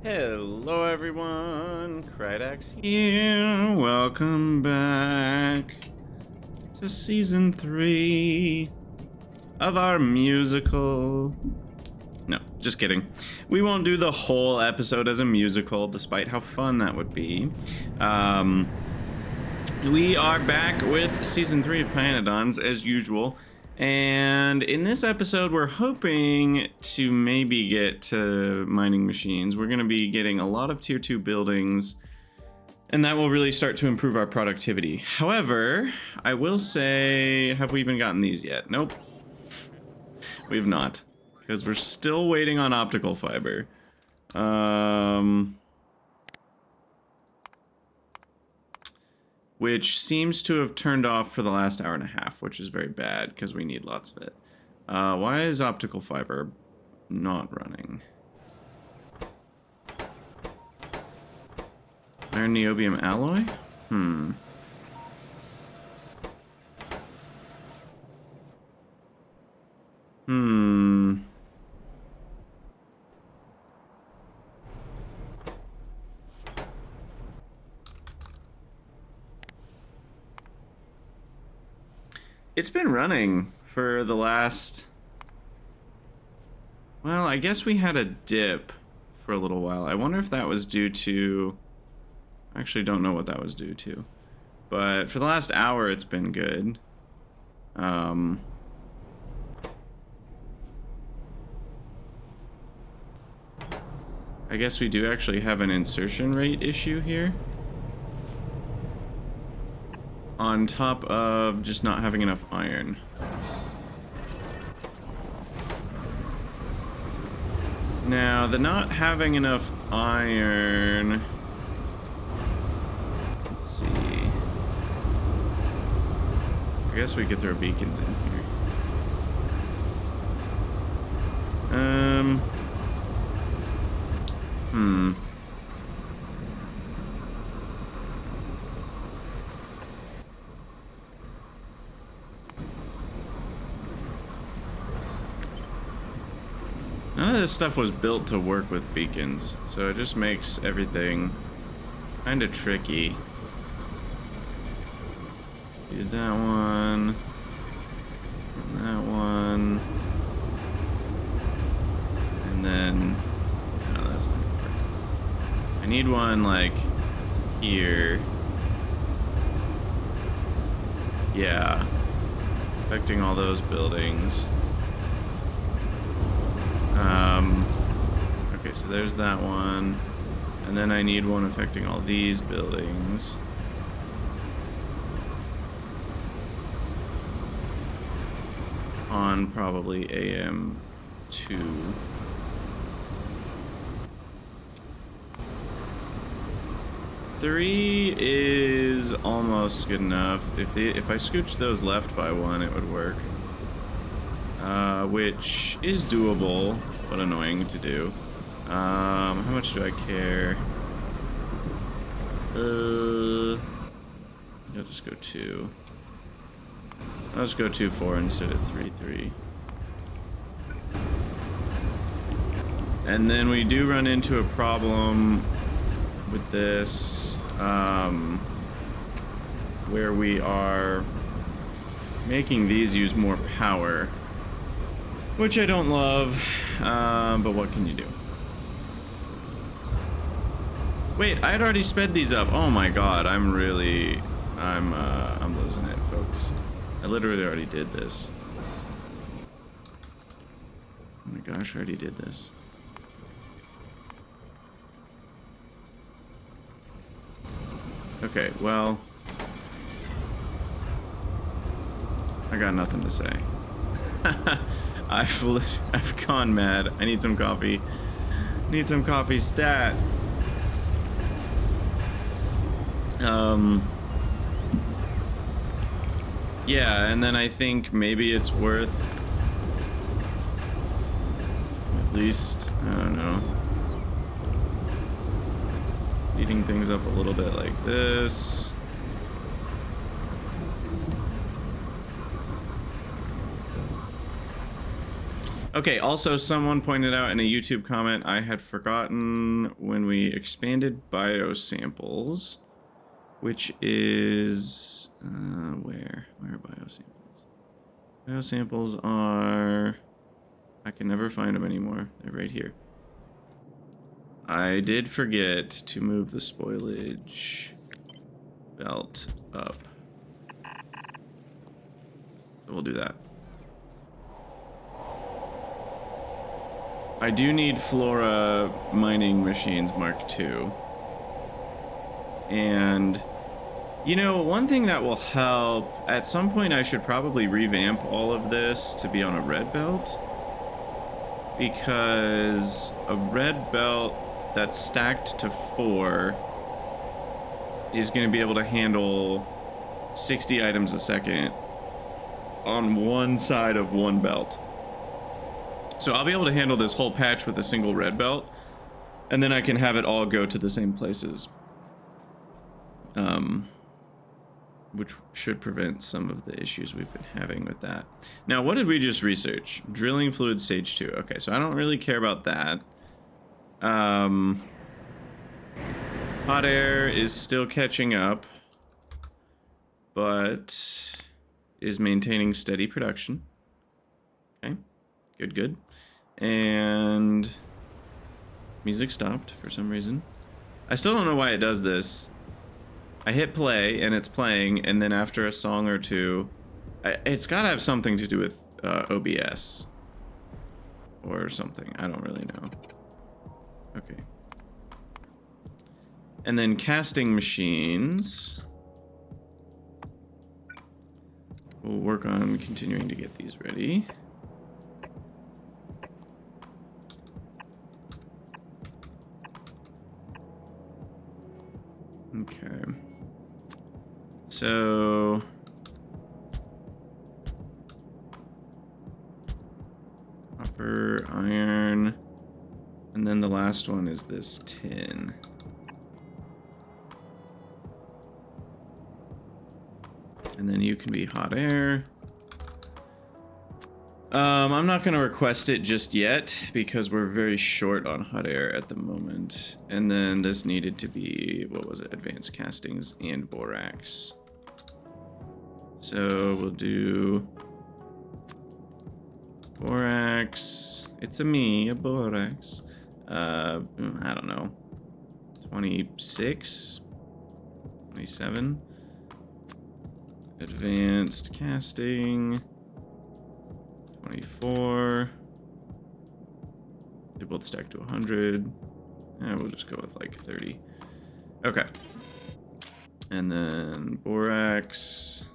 Hello everyone, Krydax here. Welcome back to season 3 of our musical. No, just kidding. We won't do the whole episode as a musical, despite how fun that would be. We are back with season 3 of pyanodon's as usual. And in this episode, we're hoping to maybe get to mining machines. We're going to be getting a lot of tier 2 buildings, and that will really start to improve our productivity. However, I will say, have we even gotten these yet? Nope. We've not, because we're still waiting on optical fiber. Which seems to have turned off for the last hour and a half, which is very bad because we need lots of it. Why is optical fiber not running? Iron niobium alloy? It's been running for the last... Well, I guess we had a dip for a little while. I wonder if that was due to... I actually don't know what that was due to. But for the last hour, it's been good. I guess we do actually have an insertion rate issue here. On top of just not having enough iron. Now, the not having enough iron... Let's see. I guess we could throw beacons in here. None of this stuff was built to work with beacons, so it just makes everything kind of tricky. Do that one, and that one, and then, no, that's not gonna work. I need one like here. Yeah, affecting all those buildings. Okay, so there's that one. And then I need one affecting all these buildings. On probably AM2. Three is almost good enough. If I scooch those left by one, it would work. Which is doable, but annoying to do. How much do I care? I'll just go 2. I'll just go 2-4 instead of 3-3. And then we do run into a problem with this, where we are making these use more power, which I don't love, but what can you do? Wait, I had already sped these up. Oh my god, I'm losing it, folks. I literally already did this. Oh my gosh, I already did this. Okay, well, I got nothing to say. I've gone mad. I need some coffee. Need some coffee stat. Yeah, and then I think maybe it's worth at least, I don't know, speeding things up a little bit like this. Okay, also someone pointed out in a YouTube comment I had forgotten when we expanded biosamples, which is where are biosamples? Biosamples are, I can never find them anymore. They're right here. I did forget to move the spoilage belt up. So we'll do that. I do need Flora mining machines Mark II. And, you know, one thing that will help, at some point I should probably revamp all of this to be on a red belt. Because a red belt that's stacked to 4 is going to be able to handle 60 items a second on one side of one belt. So I'll be able to handle this whole patch with a single red belt, and then I can have it all go to the same places. Which should prevent some of the issues we've been having with that. Now, what did we just research? Drilling fluid stage 2. Okay, so I don't really care about that. Hot air is still catching up, but is maintaining steady production. Okay, good, good. And music stopped for some reason. I still don't know why it does this. I hit play and it's playing, and then after a song or two, it's gotta have something to do with OBS or something. I don't really know. Okay. And then casting machines. We'll work on continuing to get these ready. Okay. So copper, iron, and then the last one is this tin. And then you can be hot air. I'm not going to request it just yet because we're very short on hot air at the moment. And then this needed to be, what was it? Advanced castings and borax. So we'll do borax. It's a borax. I don't know. 26? 27? Advanced casting. 24. They both stack to 100. And we'll just go with like 30. Okay. And then borax.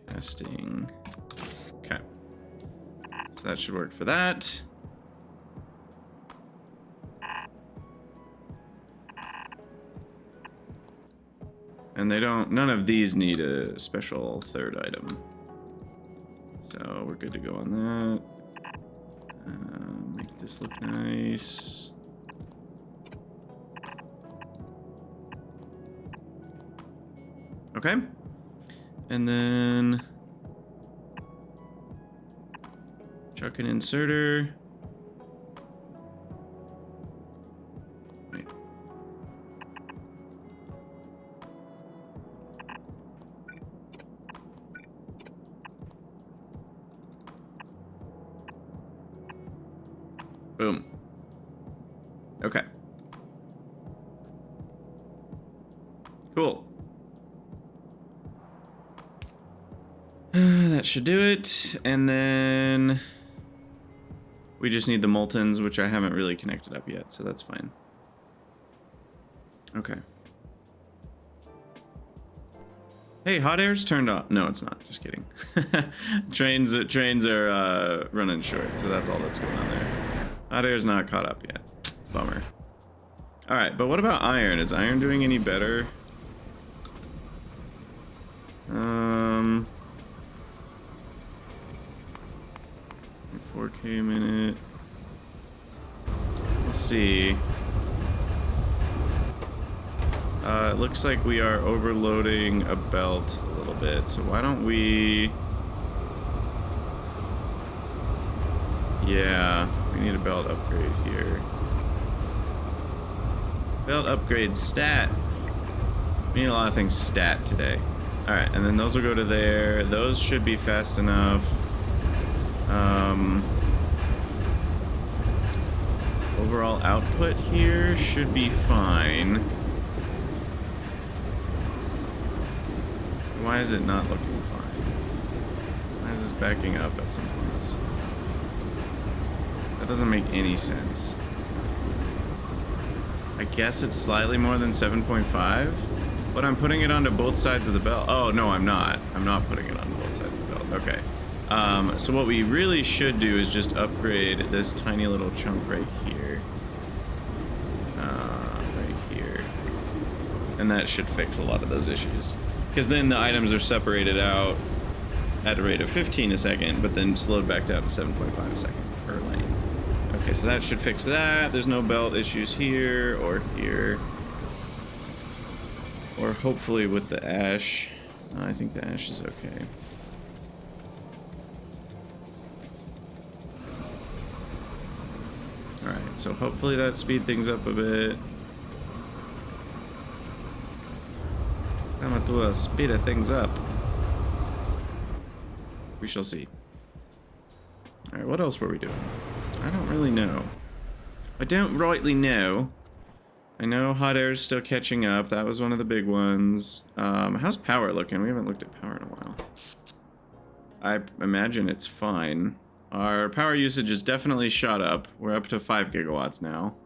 Casting. Okay. So that should work for that. And they don't, none of these need a special third item. So we're good to go on that. Make this look nice. Okay. And then chuck an inserter. Wait. Boom. Okay. Cool. That should do it. And then we just need the moltens, which I haven't really connected up yet, so that's fine. Okay. Hey, hot air's turned on. No, it's not. Just kidding. Trains are running short, so that's all that's going on there. Hot air's not caught up yet. Bummer. All right, but what about iron? Is iron doing any better? 4K a minute. Let's see. It looks like we are overloading a belt a little bit, so why don't we Yeah, we need a belt upgrade here. Belt upgrade stat. We need a lot of things stat today. Alright, and then those will go to there. Those should be fast enough. Overall output here should be fine. Why is it not looking fine? Why is this backing up at some points? That doesn't make any sense. I guess it's slightly more than 7.5, but I'm putting it onto both sides of the belt. Oh, no, I'm not. I'm not putting it onto both sides of the belt. Okay. So what we really should do is just upgrade this tiny little chunk right here. Right here. And that should fix a lot of those issues. Because then the items are separated out at a rate of 15 a second, but then slowed back down to 7.5 a second per lane. Okay, so that should fix that. There's no belt issues here or here. Or hopefully with the ash. I think the ash is okay. Alright, so hopefully that speed things up a bit. I'm gonna speed things up. We shall see. Alright, what else were we doing? I don't really know. I don't rightly know. I know hot air is still catching up. That was one of the big ones. How's power looking? We haven't looked at power in a while. I imagine it's fine. Our power usage is definitely shot up. We're up to 5 gigawatts now.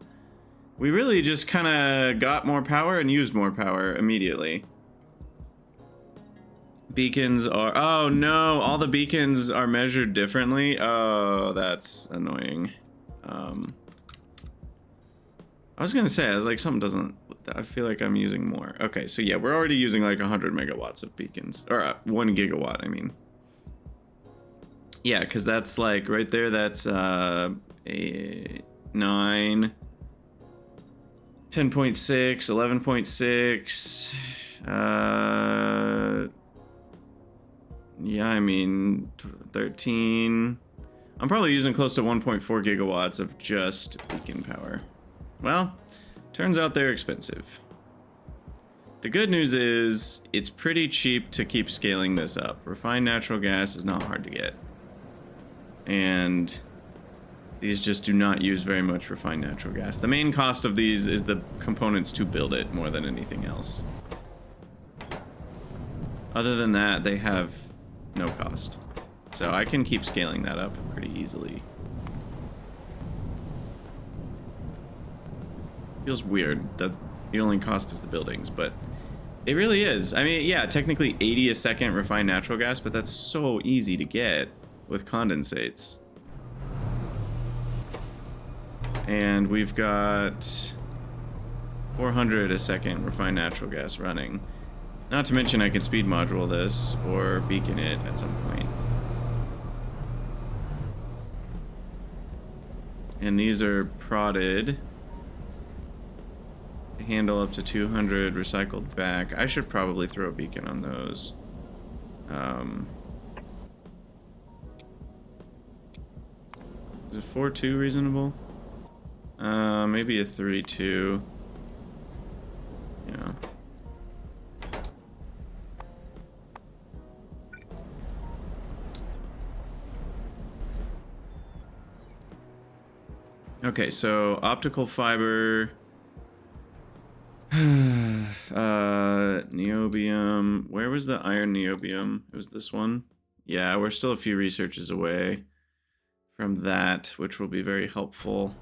We really just kind of got more power and used more power immediately. Beacons are... Oh, no. All the beacons are measured differently. Oh, that's annoying. I was going to say, I was like, something doesn't... I feel like I'm using more. Okay, so yeah, we're already using like 100 megawatts of beacons. Or 1 gigawatt, I mean. Yeah, because that's like, right there, that's 9... 10.6, 11.6... yeah, I mean, 13. I'm probably using close to 1.4 gigawatts of just beacon power. Well, turns out they're expensive. The good news is, it's pretty cheap to keep scaling this up. Refined natural gas is not hard to get. And these just do not use very much refined natural gas. The main cost of these is the components to build it more than anything else. Other than that, they have no cost. So I can keep scaling that up pretty easily. Feels weird that the only cost is the buildings, but it really is. I mean, yeah, technically 80 a second refined natural gas, but that's so easy to get with condensates. And we've got 400 a second refined natural gas running. Not to mention I can speed module this or beacon it at some point. And these are prodded. They handle up to 200 recycled back. I should probably throw a beacon on those. Is a 4.2 reasonable? Maybe a 3.2. Yeah. Okay, so optical fiber, niobium. Where was the iron niobium? It was this one. Yeah, we're still a few researches away from that, which will be very helpful.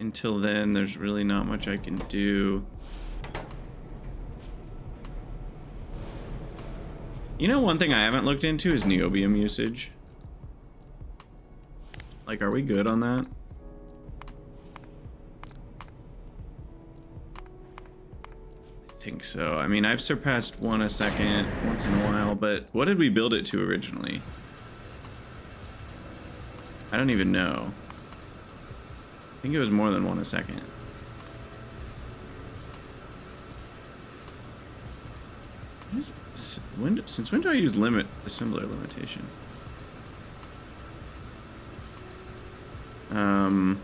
Until then, there's really not much I can do. You know, one thing I haven't looked into is niobium usage. Like, are we good on that? I think so. I mean, I've surpassed 1 a second once in a while, but what did we build it to originally? I don't even know. I think it was more than 1 a second. Since when do I use limit assembler limitation? I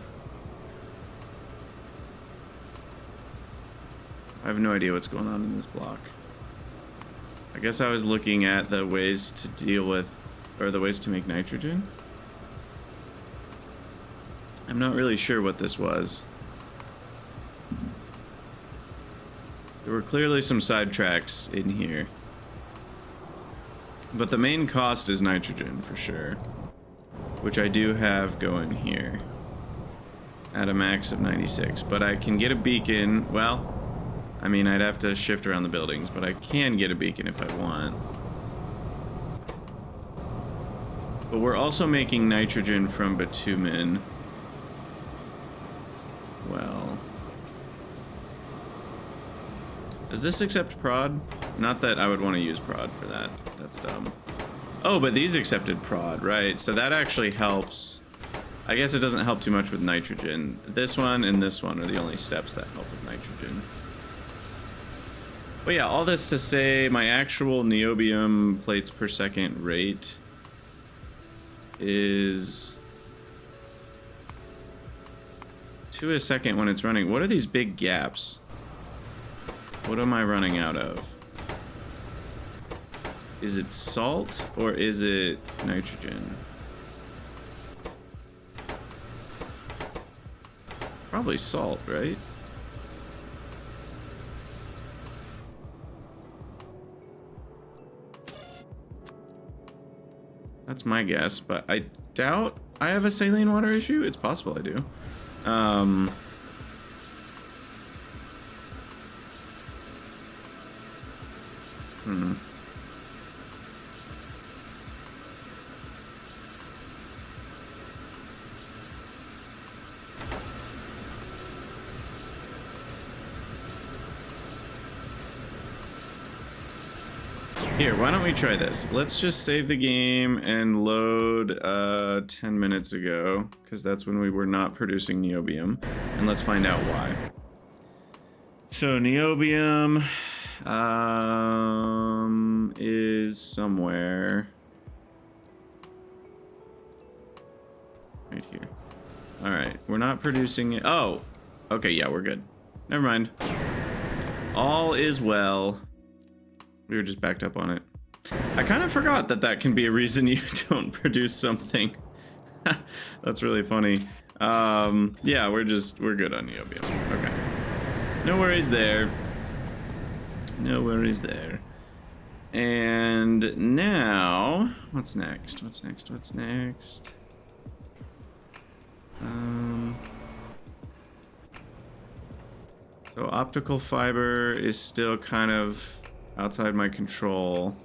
have no idea what's going on in this block. I guess I was looking at the ways to deal with, or the ways to make nitrogen. I'm not really sure what this was. There were clearly some sidetracks in here. But the main cost is nitrogen, for sure. Which I do have going here. At a max of 96. But I can get a beacon, well... I mean, I'd have to shift around the buildings, but I can get a beacon if I want. But we're also making nitrogen from bitumen. Well... Does this accept prod? Not that I would want to use prod for that. That's dumb. Oh, but these accepted prod, right? So that actually helps. I guess it doesn't help too much with nitrogen. This one and this one are the only steps that help with nitrogen. But yeah, all this to say, my actual niobium plates per second rate is 2 a second when it's running. What are these big gaps? What am I running out of? Is it salt or is it nitrogen? Probably salt, right? That's my guess, but I doubt I have a saline water issue. It's possible I do. Here, why don't we try this? Let's just save the game and load 10 minutes ago, because that's when we were not producing niobium, and let's find out why. So niobium is somewhere right here. All right, we're not producing it. Oh, okay, yeah, we're good. Never mind. All is well. We were just backed up on it. I kind of forgot that that can be a reason you don't produce something. That's really funny. Yeah, we're good on niobium. Okay. No worries there. No worries there. And now, what's next? What's next? What's next? So optical fiber is still kind of outside my control.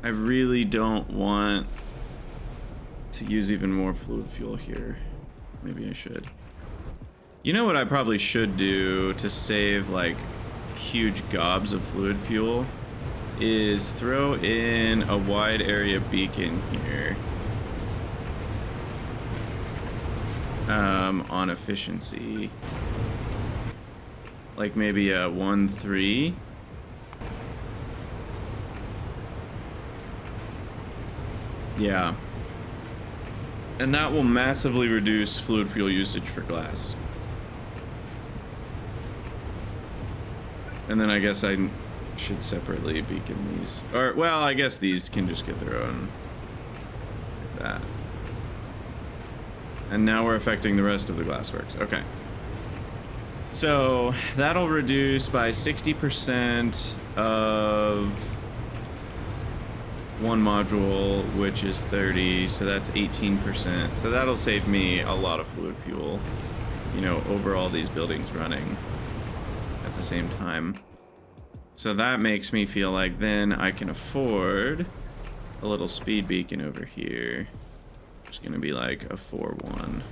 I really don't want to use even more fluid fuel here. Maybe I should. You know what I probably should do to save like huge gobs of fluid fuel is throw in a wide area beacon here on efficiency, like maybe a 1-3. Yeah, and that will massively reduce fluid fuel usage for glass. And then I guess I should separately beacon these. Or, well, I guess these can just get their own. Like that. And now we're affecting the rest of the glassworks. Okay. So, that'll reduce by 60% of one module, which is 30, so that's 18%. So that'll save me a lot of fluid fuel, you know, over all these buildings running at the same time. So that makes me feel like then I can afford a little speed beacon over here. It's gonna be like a 4-1.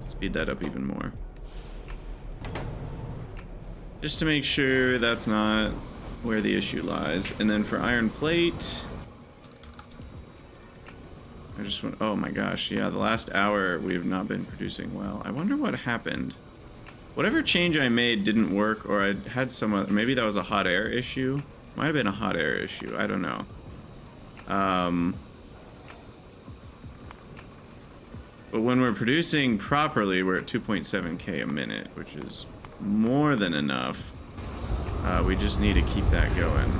Speed that up even more. Just to make sure that's not where the issue lies. And then for iron plate, I I just went, oh my gosh, yeah, the last hour we've not been producing well. I wonder what happened. Whatever change I made didn't work, or I had some other, maybe that was a hot air issue. Might have been a hot air issue, I don't know. But when we're producing properly, we're at 2.7K a minute, which is more than enough. We just need to keep that going.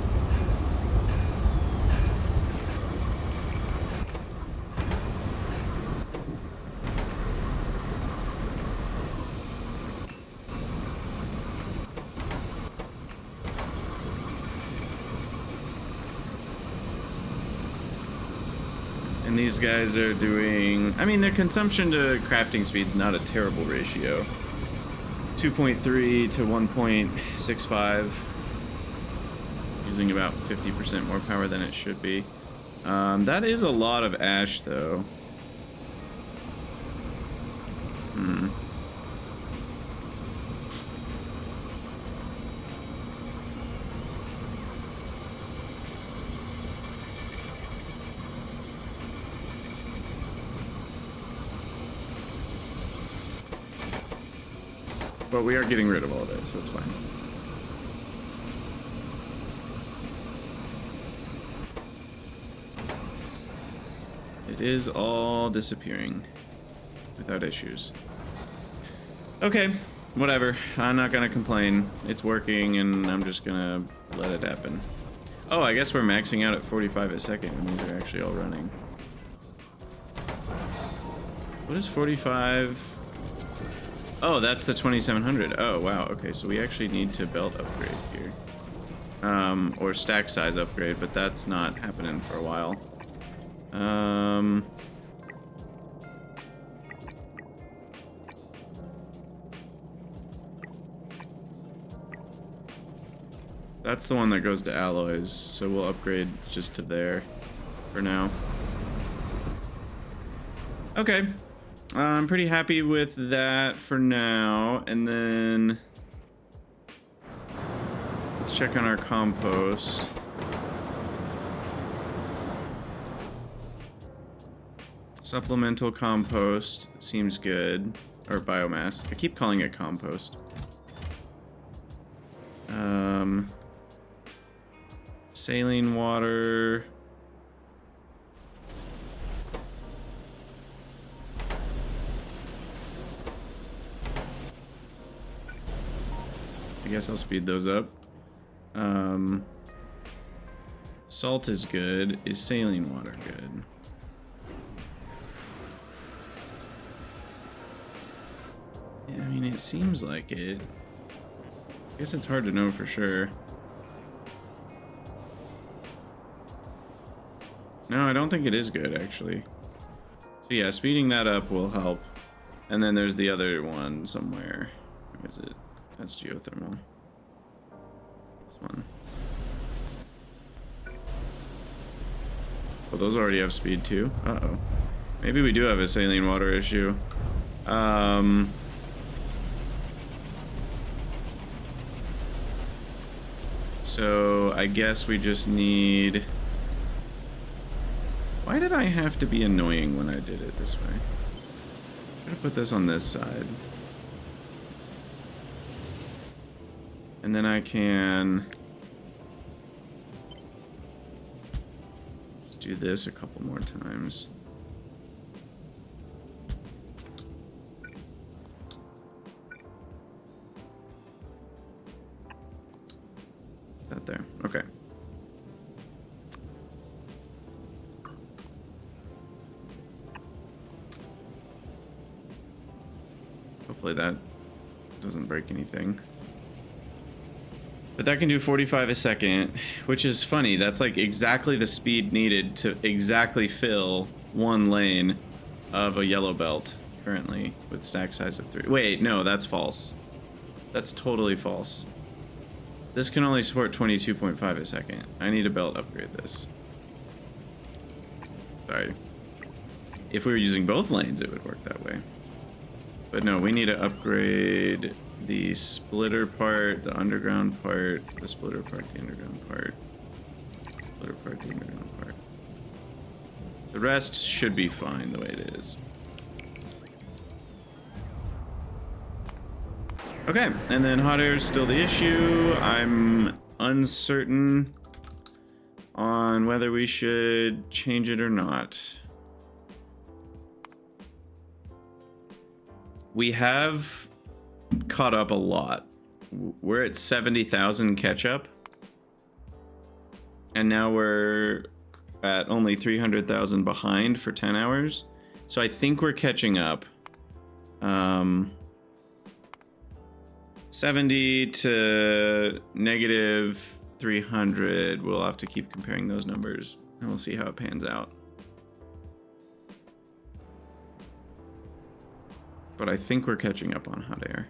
And these guys are doing, I mean, their consumption to crafting speed's not a terrible ratio. 2.3 to 1.65. Using about 50% more power than it should be. That is a lot of ash, though. But we are getting rid of all of it, so it's fine. It is all disappearing without issues. Okay, whatever. I'm not gonna complain. It's working, and I'm just gonna let it happen. Oh, I guess we're maxing out at 45 a second, and these are actually all running. What is 45? Oh, that's the 2700. Oh, wow. Okay, so we actually need to belt upgrade here. Or stack size upgrade, but that's not happening for a while. That's the one that goes to alloys, so we'll upgrade just to there for now. Okay. I'm pretty happy with that for now, and then let's check on our compost. Supplemental compost seems good, or biomass. I keep calling it compost. Saline water. I guess I'll speed those up. Salt is good. Is saline water good? Yeah, I mean, it seems like it. I guess it's hard to know for sure. No, I don't think it is good, actually. So yeah, speeding that up will help. And then there's the other one somewhere. Where is it? That's geothermal. This one. Oh, those already have speed too? Uh-oh. Maybe we do have a saline water issue. So I guess we just need... Why did I have to be annoying when I did it this way? I'm gonna put this on this side. And then I can just do this a couple more times. That there. Okay. Hopefully that doesn't break anything. But that can do 45 a second, which is funny. That's like exactly the speed needed to exactly fill one lane of a yellow belt currently with stack size of 3. Wait, no, that's false. That's totally false. This can only support 22.5 a second. I need a belt upgrade this. Sorry. If we were using both lanes, it would work that way. But no, we need to upgrade the splitter part, the underground part, the splitter part, the underground part, splitter part, the underground part. The rest should be fine the way it is. Okay, and then hot air is still the issue. I'm uncertain on whether we should change it or not. We have caught up a lot. We're at 70,000 catch up. And now we're at only 300,000 behind for 10 hours. So I think we're catching up. 70 to negative 300. We'll have to keep comparing those numbers and we'll see how it pans out. But I think we're catching up on hot air.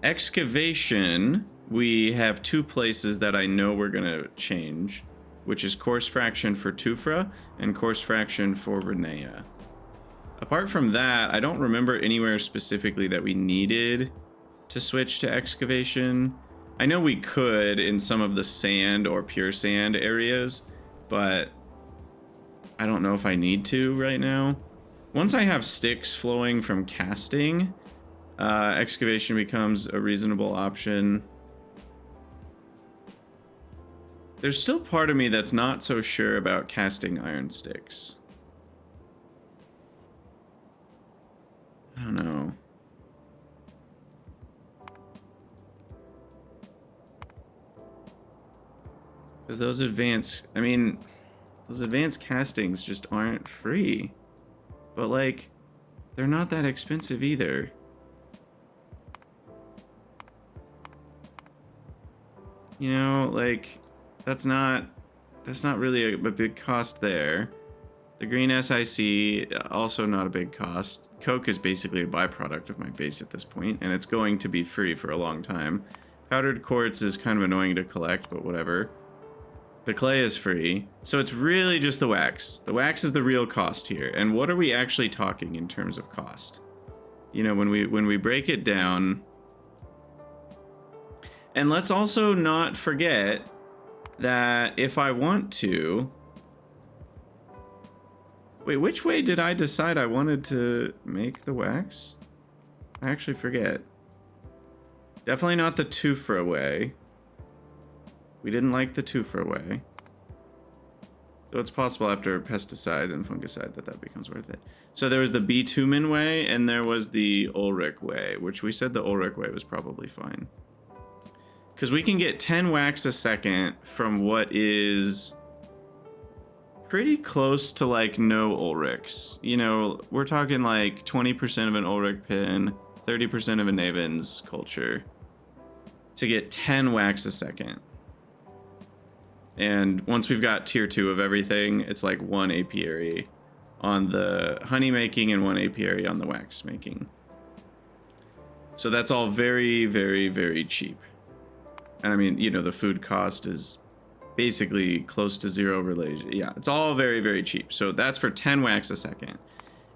Excavation, we have two places that I know we're gonna change, which is course fraction for Tufra and course fraction for Renea. Apart from that, I don't remember anywhere specifically that we needed to switch to excavation. I know we could in some of the sand or pure sand areas, but I don't know if I need to right now. Once I have sticks flowing from casting, excavation becomes a reasonable option. There's still part of me that's not so sure about casting iron sticks. I don't know. Because those advanced castings just aren't free. But like, they're not that expensive either. You know, like, that's not really a big cost there. The green SIC, also not a big cost. Coke is basically a byproduct of my base at this point, and it's going to be free for a long time. Powdered quartz is kind of annoying to collect, but whatever. The clay is free, so it's really just the wax. The wax is the real cost here. And what are we actually talking in terms of cost? You know, when we break it down. And let's also not forget that if I want to... Wait, which way did I decide I wanted to make the wax? I actually forget. Definitely not the Tufra way. We didn't like the Tufra way. Though it's possible after pesticide and fungicide that becomes worth it. So there was the bitumen way and there was the Ulrich way, which we said the Ulrich way was probably fine. Because we can get 10 wax a second from what is pretty close to like no Ulrichs. You know, we're talking like 20% of an Ulrich pin, 30% of a Naven's culture to get 10 wax a second. And once we've got tier 2 of everything, it's like 1 apiary on the honey making and 1 apiary on the wax making. So that's all very, very, very cheap. And I mean, you know, the food cost is basically close to zero related. Yeah, it's all very, very cheap. So that's for 10 wax a second.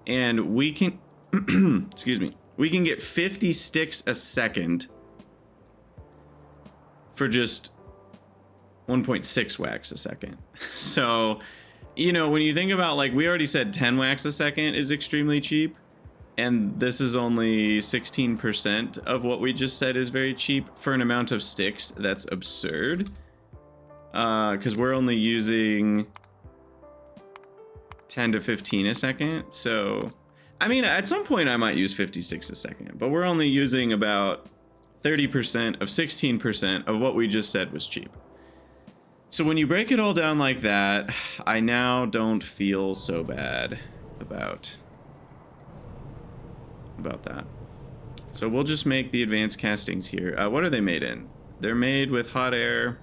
And we can, excuse me, we can get 50 sticks a second for just 1.6 wax a second. So, you know, when you think about, like, we already said 10 wax a second is extremely cheap, and this is only 16% of what we just said is very cheap for an amount of sticks that's absurd. Because we're only using 10 to 15 a second. So, I mean, at some point I might use 56 a second, but we're only using about 30% of 16% of what we just said was cheap. So when you break it all down like that, I now don't feel so bad about that. So we'll just make the advanced castings here. What are they made in? They're made with hot air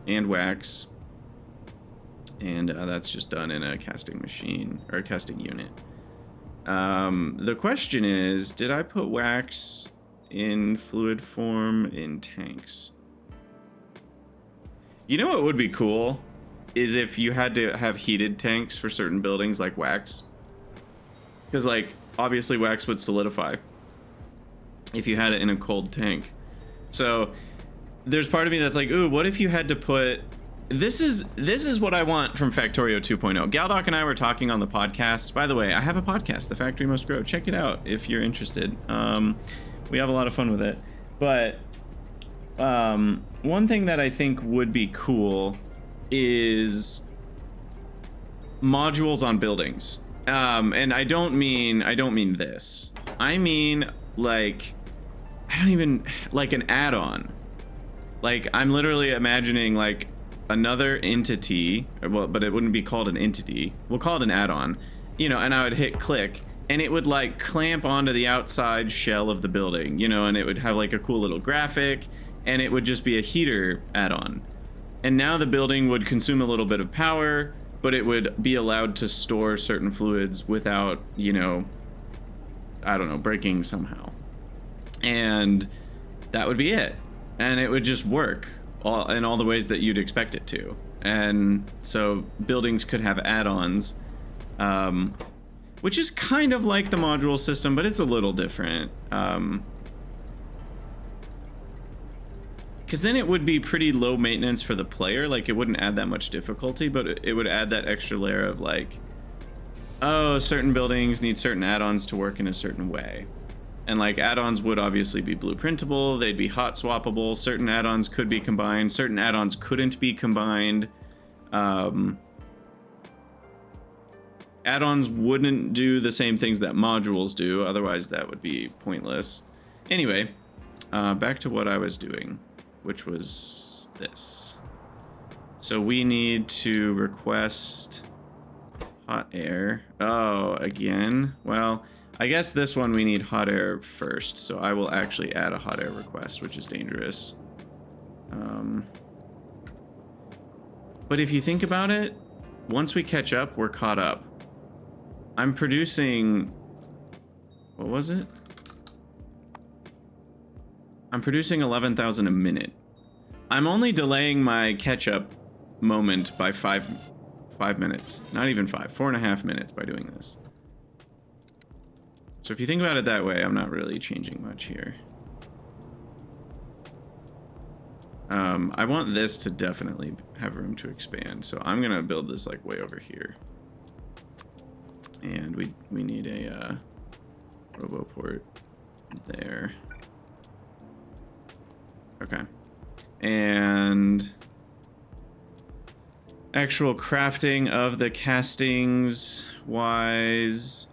and wax. And that's just done in a casting machine, or a casting unit. The question is, did I put wax in fluid form in tanks? You know what would be cool is if you had to have heated tanks for certain buildings like wax. Because, like, obviously wax would solidify if you had it in a cold tank. So there's part of me that's like, ooh, what if you had to put this is what I want from Factorio 2.0. Galdoc and I were talking on the podcast. By the way, I have a podcast, The Factory Must Grow. Check it out if you're interested. We have a lot of fun with it. But one thing that I think would be cool is modules on buildings. And I don't mean this. I mean like an add-on. Like I'm literally imagining like another entity, well, but it wouldn't be called an entity. We'll call it an add-on, you know, and I would hit click and it would like clamp onto the outside shell of the building, you know, and it would have like a cool little graphic and it would just be a heater add-on. And now the building would consume a little bit of power, but it would be allowed to store certain fluids without, you know, I don't know, breaking somehow. And that would be it. And it would just work in all the ways that you'd expect it to. And so buildings could have add-ons, which is kind of like the module system, but it's a little different. Because then it would be pretty low maintenance for the player. Like it wouldn't add that much difficulty, but it would add that extra layer of like, oh, certain buildings need certain add-ons to work in a certain way. And like add-ons would obviously be blueprintable, they'd be hot swappable, certain add-ons could be combined, certain add-ons couldn't be combined. Add-ons wouldn't do the same things that modules do, otherwise that would be pointless. Anyway, back to what I was doing, which was this. So we need to request hot air. Oh, again? Well, I guess this one we need hot air first, so I will actually add a hot air request, which is dangerous. But if you think about it, once we catch up, we're caught up. I'm producing... What was it? I'm producing 11,000 a minute. I'm only delaying my catch-up moment by 5 minutes. Not even 5, 4.5 minutes by doing this. So if you think about it that way, I'm not really changing much here. I want this to definitely have room to expand, so I'm gonna build this like way over here. And we need a RoboPort there. Okay. And actual crafting of the castings wise,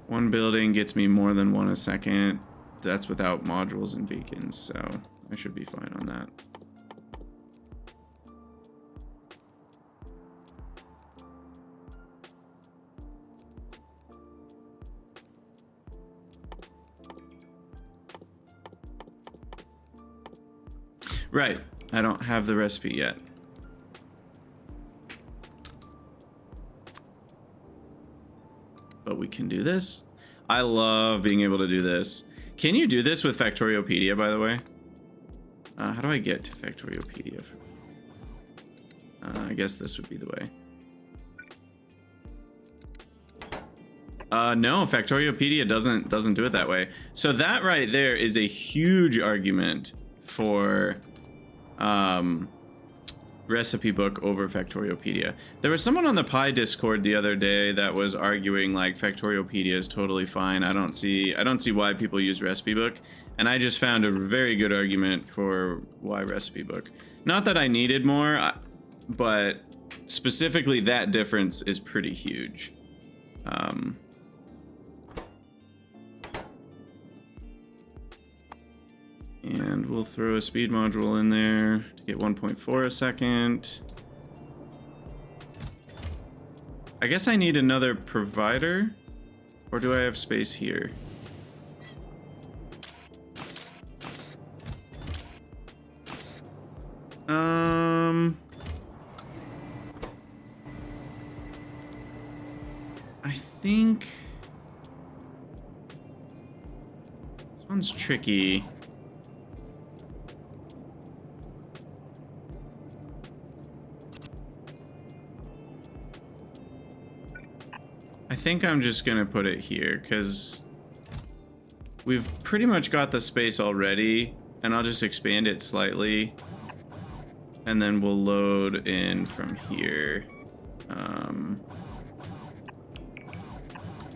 one building gets me more than one a second. That's without modules and beacons, so I should be fine on that. Right, I don't have the recipe yet. But we can do this. I love being able to do this. Can you do this with Factoriopedia, by the way? How do I get to Factoriopedia? I guess this would be the way. No, Factoriopedia doesn't do it that way. So that right there is a huge argument for recipe book over Factoriopedia. There was someone on the Pi Discord the other day that was arguing like Factoriopedia is totally fine. I don't see why people use recipe book, and I just found a very good argument for why recipe book. Not that I needed more, but specifically that difference is pretty huge. And we'll throw a speed module in there to get 1.4 a second. I guess I need another provider, or do I have space here? I think this one's tricky. I think I'm just gonna put it here because we've pretty much got the space already, and I'll just expand it slightly, and then we'll load in from here,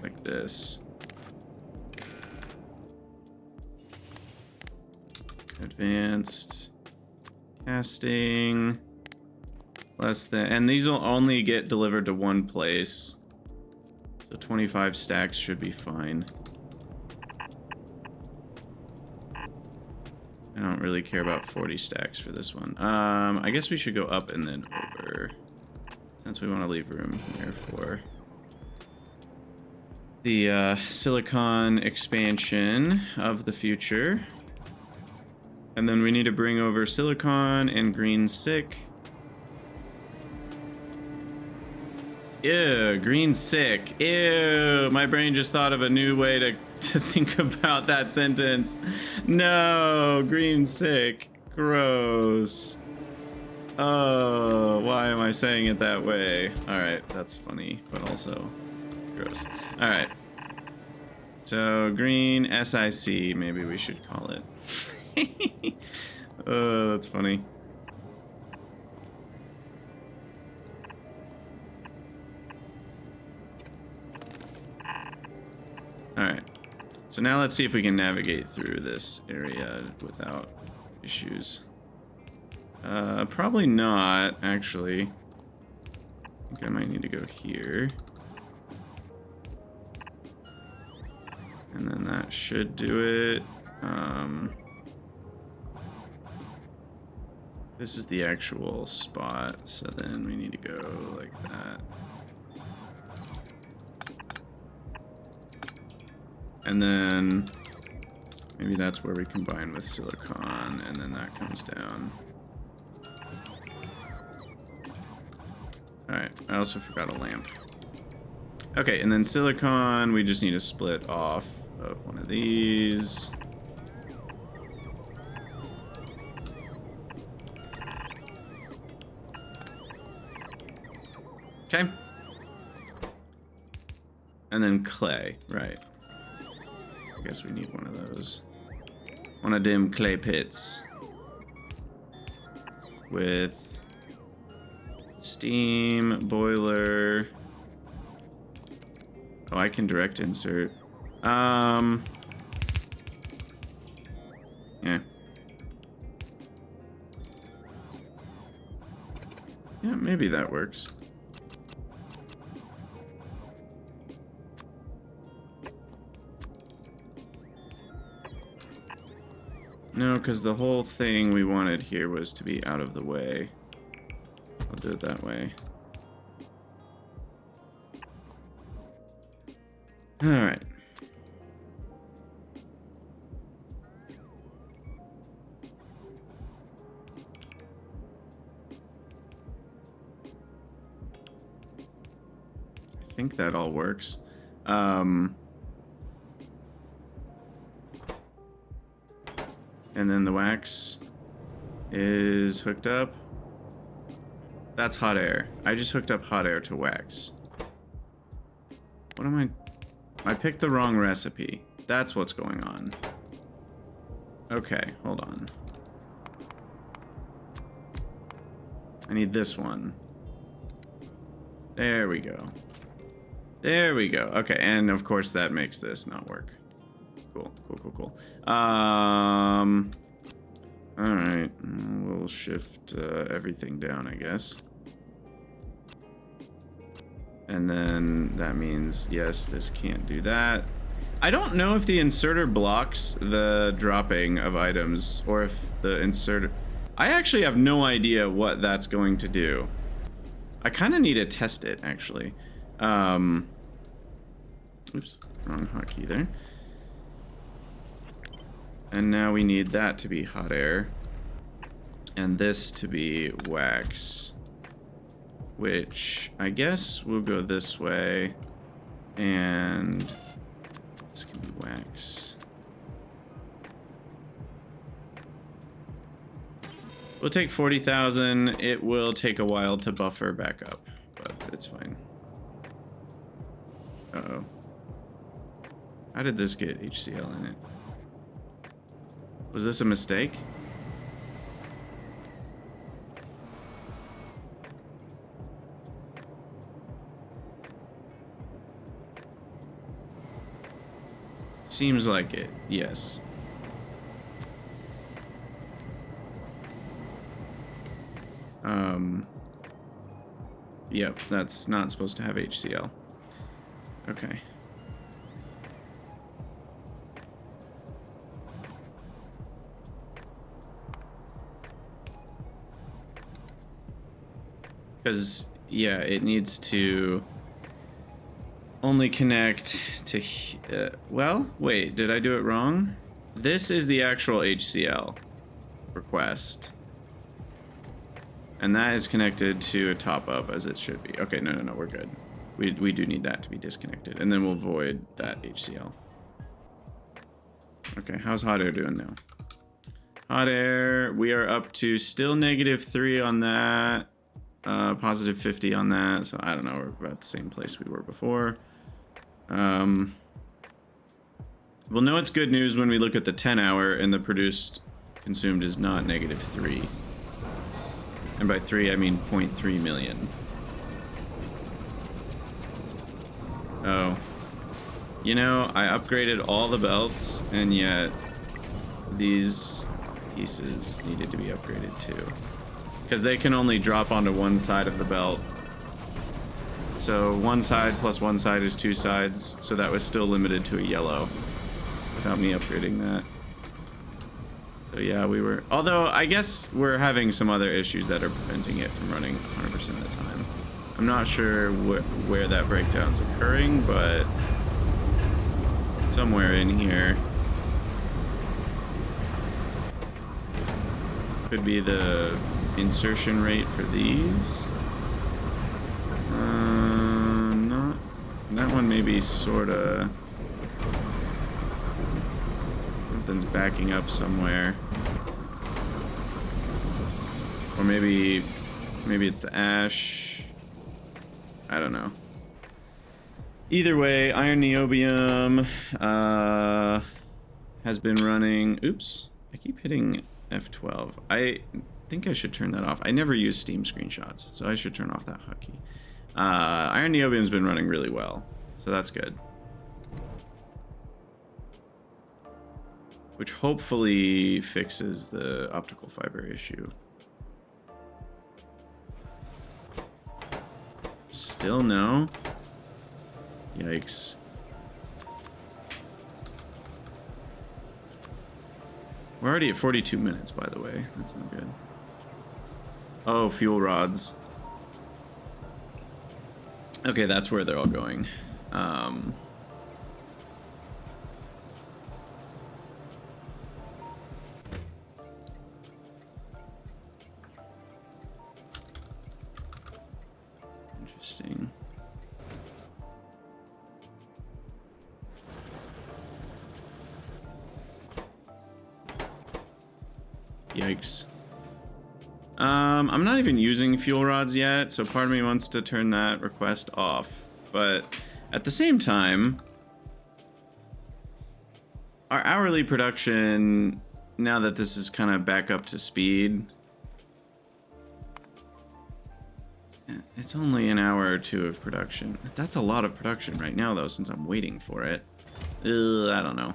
like this. Advanced casting, less than, and these will only get delivered to one place, so 25 stacks should be fine. I don't really care about 40 stacks for this one. I guess we should go up and then over, since we want to leave room here for the silicon expansion of the future. And then we need to bring over silicon and green sick. Ew, green sick. Ew, my brain just thought of a new way to think about that sentence. No, green sick. Gross. Oh, why am I saying it that way? Alright, that's funny, but also gross. Alright. So, green SIC, maybe we should call it. Oh, that's funny. Alright. So now let's see if we can navigate through this area without issues. Probably not, actually. I think I might need to go here. And then that should do it. This is the actual spot, so then we need to go like that. And then maybe that's where we combine with silicon, and then that comes down. Alright, I also forgot a lamp. Okay, and then silicon, we just need to split off of one of these. Okay. And then clay, right. I guess we need one of those. One of them clay pits. With steam, boiler. Oh, I can direct insert. Yeah. Yeah, maybe that works. No, because the whole thing we wanted here was to be out of the way. I'll do it that way. Alright. I think that all works. And then the wax is hooked up. That's hot air. I just hooked up hot air to wax. What am I picked the wrong recipe. That's what's going on. Okay, hold on. I need this one. There we go. There we go. Okay, and of course that makes this not work. Cool, cool, cool, cool. Alright, we'll shift everything down, I guess. And then that means, yes, this can't do that. I don't know if the inserter blocks the dropping of items, or if the inserter... I actually have no idea what that's going to do. I kind of need to test it, actually. Oops, wrong hotkey there. And now we need that to be hot air. And this to be wax. Which, I guess we'll go this way. And this can be wax. We'll take 40,000. It will take a while to buffer back up, but it's fine. Uh-oh. How did this get HCl in it? Was this a mistake? Seems like it, yes. Yep, that's not supposed to have HCl. Okay. Because, yeah, it needs to only connect to... well, wait, did I do it wrong? This is the actual HCl request. And that is connected to a top-up as it should be. Okay, no, we're good. We do need that to be disconnected. And then we'll void that HCl. Okay, how's hot air doing now? Hot air, we are up to still -3 on that. Positive 50 on that. So I don't know, we're about the same place we were before. We'll know it's good news when we look at the 10-hour and the produced consumed is not -3. And by 3, I mean 0.3 million. Oh. You know, I upgraded all the belts, and yet these pieces needed to be upgraded too. Because they can only drop onto one side of the belt. So one side plus one side is 2 sides, so that was still limited to a yellow without me upgrading that. So yeah, we were... Although, I guess we're having some other issues that are preventing it from running 100% of the time. I'm not sure where that breakdown's occurring, but... somewhere in here. Could be the insertion rate for these. Not... That one maybe sorta... Something's backing up somewhere. Or maybe it's the ash. I don't know. Either way, iron niobium has been running. Oops, I keep hitting F12. I think I should turn that off. I never use Steam screenshots, so I should turn off that hotkey. Iron niobium's been running really well, so that's good. Which hopefully fixes the optical fiber issue. Still no? Yikes. We're already at 42 minutes, by the way. That's not good. Oh, fuel rods. Okay, that's where they're all going. Interesting. Yikes. I'm not even using fuel rods yet, so part of me wants to turn that request off. But at the same time, our hourly production, now that this is kind of back up to speed, it's only an hour or 2 of production. That's a lot of production right now, though, since I'm waiting for it. I don't know.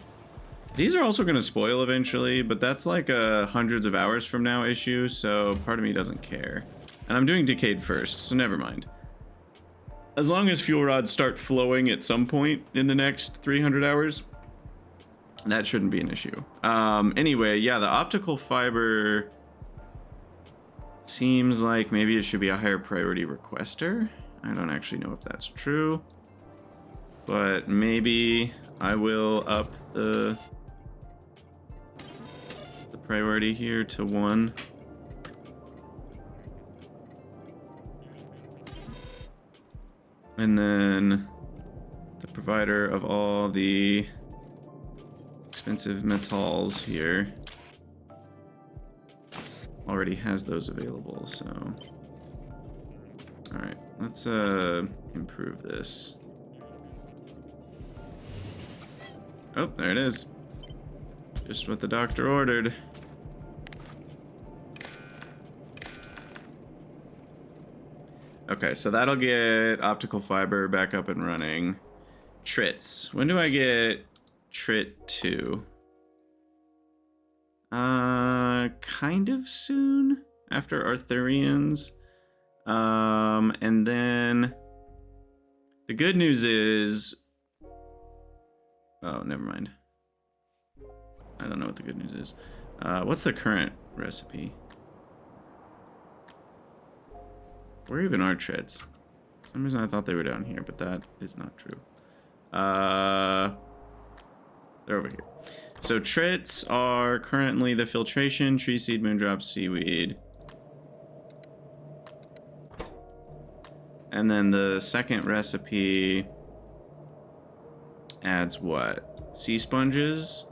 These are also going to spoil eventually, but that's like a hundreds of hours from now issue, so part of me doesn't care. And I'm doing decayed first, so never mind. As long as fuel rods start flowing at some point in the next 300 hours, that shouldn't be an issue. Anyway, yeah, the optical fiber seems like maybe it should be a higher priority requester. I don't actually know if that's true, but maybe I will up the priority here to 1. And then the provider of all the expensive metals here already has those available, so all right, let's improve this. Oh, there it is. Just what the doctor ordered. Okay, so that'll get optical fiber back up and running. Trits. When do I get Trit 2? Kind of soon after Arthurians. And then the good news is, oh, never mind. I don't know what the good news is. What's the current recipe? Where even are trits? For some reason I thought they were down here, but that is not true. They're over here. So trits are currently the filtration, tree seed, moondrop, seaweed. And then the second recipe adds what? Sea sponges.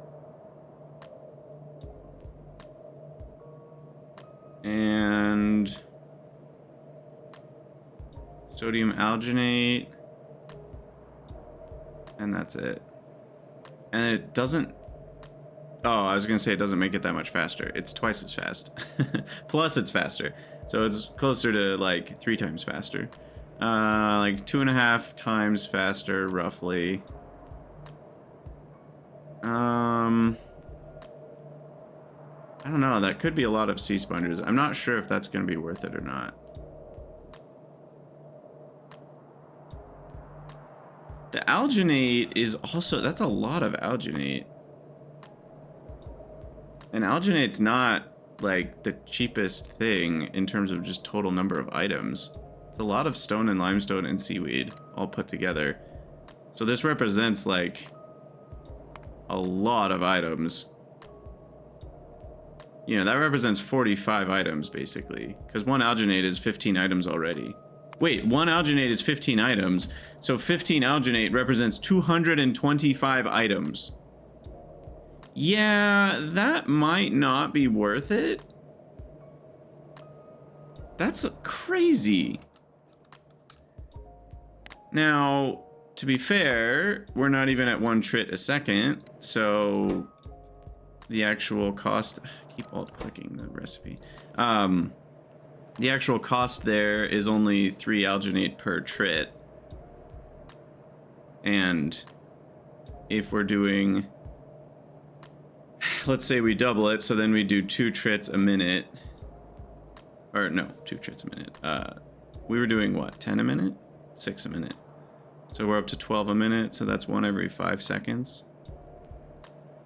And sodium alginate. And that's it. And it doesn't... Oh, I was gonna say it doesn't make it that much faster. It's twice as fast. Plus it's faster. So it's closer to like 3 times faster. Like 2.5 times faster, roughly. I don't know, that could be a lot of sea sponges. I'm not sure if that's gonna be worth it or not. The alginate is also, that's a lot of alginate. And alginate's not like the cheapest thing in terms of just total number of items. It's a lot of stone and limestone and seaweed all put together. So this represents like a lot of items. You know, that represents 45 items basically, because one alginate is 15 items already. Wait, one alginate is 15 items, so 15 alginate represents 225 items. Yeah, that might not be worth it. That's crazy. Now, to be fair, we're not even at 1 trit a second, so the actual cost... I keep alt-clicking the recipe. The actual cost there is only 3 alginate per trit. And if we're doing... Let's say we double it, so then we do 2 trits a minute. Or no, 2 trits a minute. We were doing what, 10 a minute? 6 a minute. So we're up to 12 a minute, so that's 1 every 5 seconds.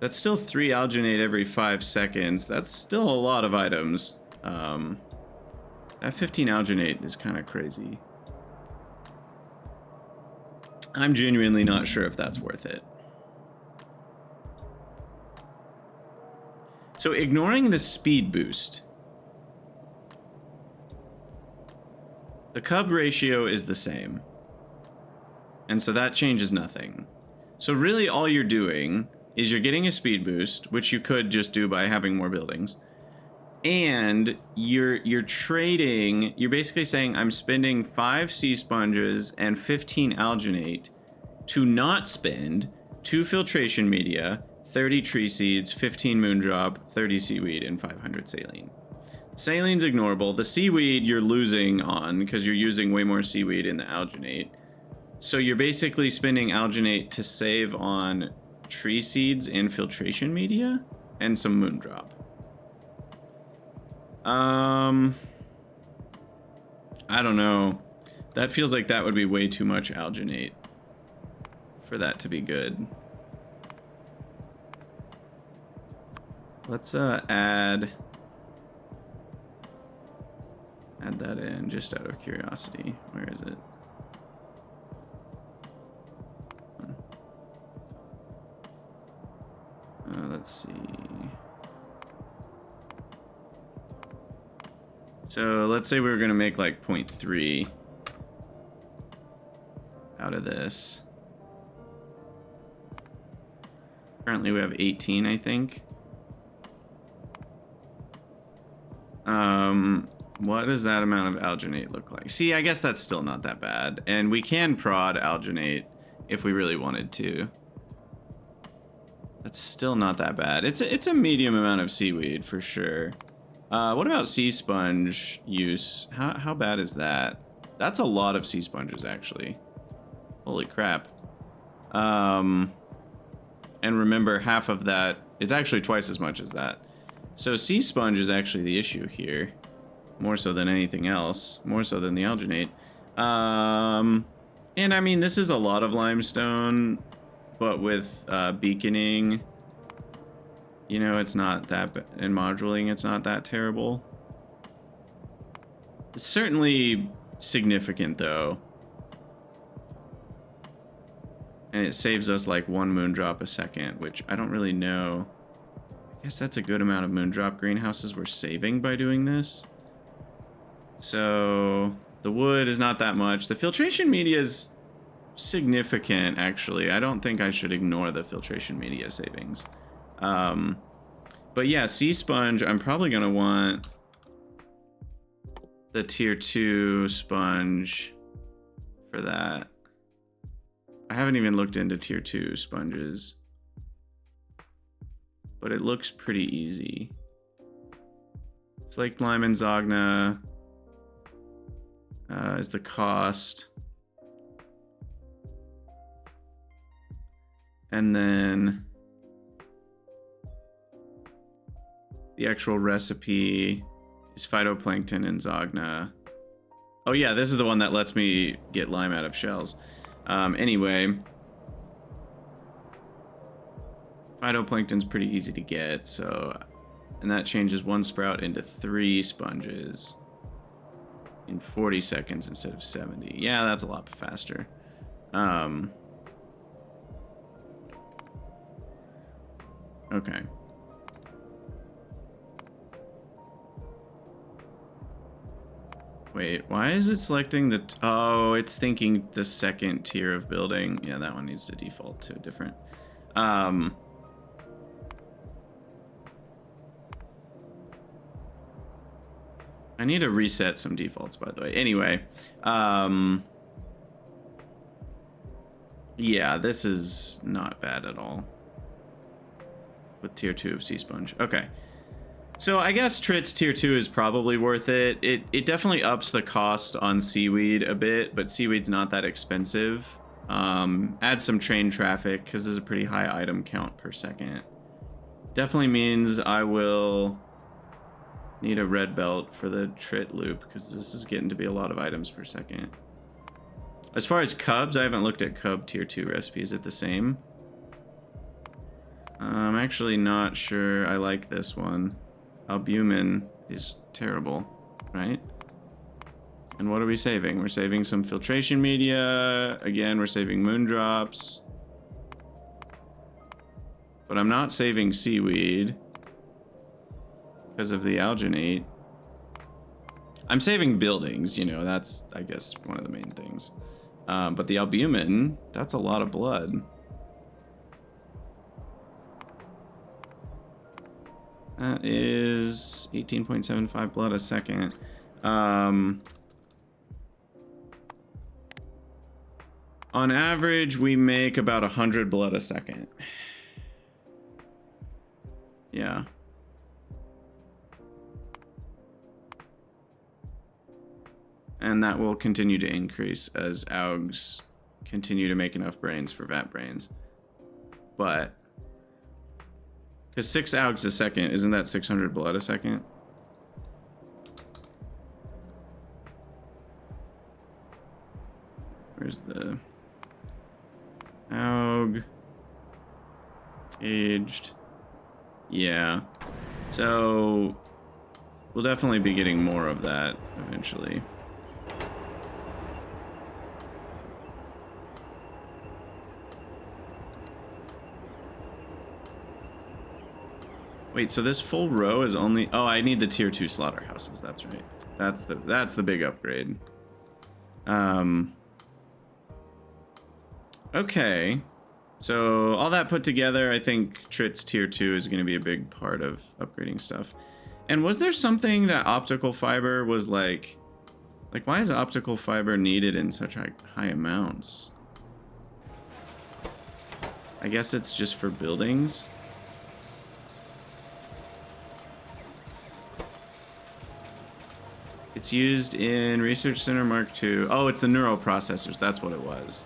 That's still 3 alginate every 5 seconds. That's still a lot of items. That 15 alginate is kind of crazy. I'm genuinely not sure if that's worth it. So ignoring the speed boost, the cub ratio is the same. And so that changes nothing. So really all you're doing is you're getting a speed boost, which you could just do by having more buildings. And you're trading, you're basically saying I'm spending 5 sea sponges and 15 alginate to not spend 2 filtration media, 30 tree seeds, 15 moondrop, 30 seaweed, and 500 saline. Saline's ignorable. The seaweed you're losing on because you're using way more seaweed in the alginate. So you're basically spending alginate to save on tree seeds and filtration media and some moondrop. I don't know. That feels like that would be way too much alginate for that to be good. Let's add that in just out of curiosity. Where is it? Let's see. So let's say we were gonna make like 0.3 out of this. Currently we have 18, I think. What does that amount of alginate look like? See, I guess that's still not that bad. And we can prod alginate if we really wanted to. That's still not that bad. It's a medium amount of seaweed for sure. What about sea sponge use? How bad is that? That's a lot of sea sponges, actually. Holy crap. And remember, half of that, it's actually twice as much as that. So sea sponge is actually the issue here. More so than anything else. More so than the alginate. And I mean, this is a lot of limestone, but with beaconing, you know, it's not that, and moduling, it's not that terrible. It's certainly significant, though. And it saves us like 1 moondrop a second, which I don't really know. I guess that's a good amount of moondrop greenhouses we're saving by doing this. So the wood is not that much. The filtration media is significant, actually. I don't think I should ignore the filtration media savings. But yeah, sea sponge, I'm probably going to want the tier 2 sponge for that. I haven't even looked into tier 2 sponges, but it looks pretty easy. Slaked lime and Zogna is the cost. And then the actual recipe is phytoplankton and Zogna. Oh yeah, this is the one that lets me get lime out of shells. Anyway, phytoplankton's pretty easy to get, so, and that changes 1 sprout into 3 sponges in 40 seconds instead of 70. Yeah, that's a lot faster. Okay. Wait, why is it selecting the... oh, it's thinking the second tier of building. Yeah, that one needs to default to a different. I need to reset some defaults, by the way. Anyway, yeah, this is not bad at all. With tier 2 of sea sponge. Okay. So I guess Trit's tier 2 is probably worth it. It definitely ups the cost on seaweed a bit, but seaweed's not that expensive. Add some train traffic, because there's a pretty high item count per second. Definitely means I will need a red belt for the Trit loop, because this is getting to be a lot of items per second. As far as cubs, I haven't looked at cub tier 2 recipes. Is it the same? I'm actually not sure I like this one. Albumin is terrible, right? And what are we saving? We're saving some filtration media. Again, we're saving moondrops. But I'm not saving seaweed because of the alginate. I'm saving buildings, you know, that's, I guess, one of the main things. But the albumin, that's a lot of blood. That is 18.75 blood a second. On average, we make about 100 blood a second. Yeah. And that will continue to increase as AUGs continue to make enough brains for vat brains. But because 6 AUGs a second, isn't that 600 blood a second? Where's the AUG? Aged. Yeah. So we'll definitely be getting more of that eventually. Wait, so this full row is only... oh, I need the tier 2 slaughterhouses. That's right. That's the big upgrade. Okay. So all that put together, I think Trit's tier 2 is going to be a big part of upgrading stuff. And was there something that optical fiber was like why is optical fiber needed in such high amounts? I guess it's just for buildings. It's used in Research Center Mark II. Oh, it's the neural processors. That's what it was.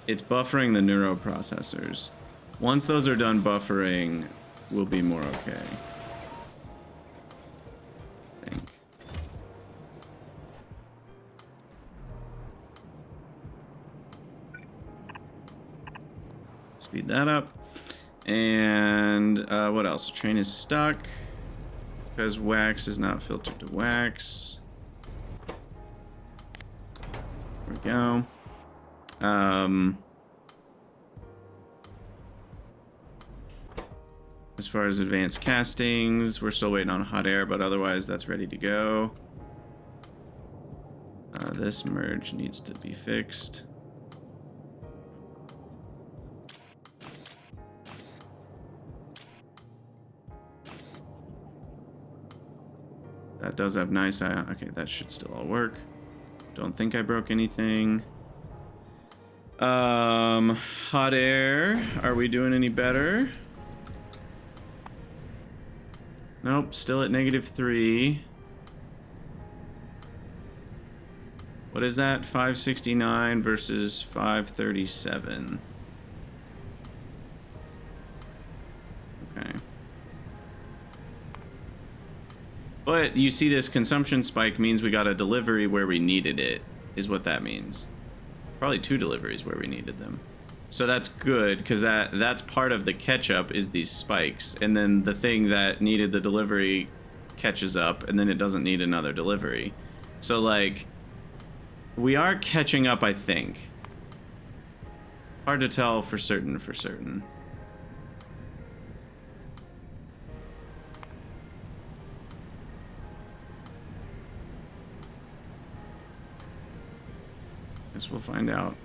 It's buffering the neural processors. Once those are done buffering, we'll be more okay. I think. Speed that up. And what else? The train is stuck because wax is not filtered to wax. There we go. As far as advanced castings, we're still waiting on hot air, but otherwise that's ready to go. This merge needs to be fixed. That does have nice ion. Okay, that should still all work. Don't think I broke anything. Hot air. Are we doing any better? Nope, still at -3. What is that? 569 versus 537. Okay. But you see this consumption spike means we got a delivery where we needed it, is what that means. Probably 2 deliveries where we needed them. So that's good, because that's part of the catch-up is these spikes. And then the thing that needed the delivery catches up, and then it doesn't need another delivery. So, like, we are catching up, I think. Hard to tell for certain, Guess we'll find out.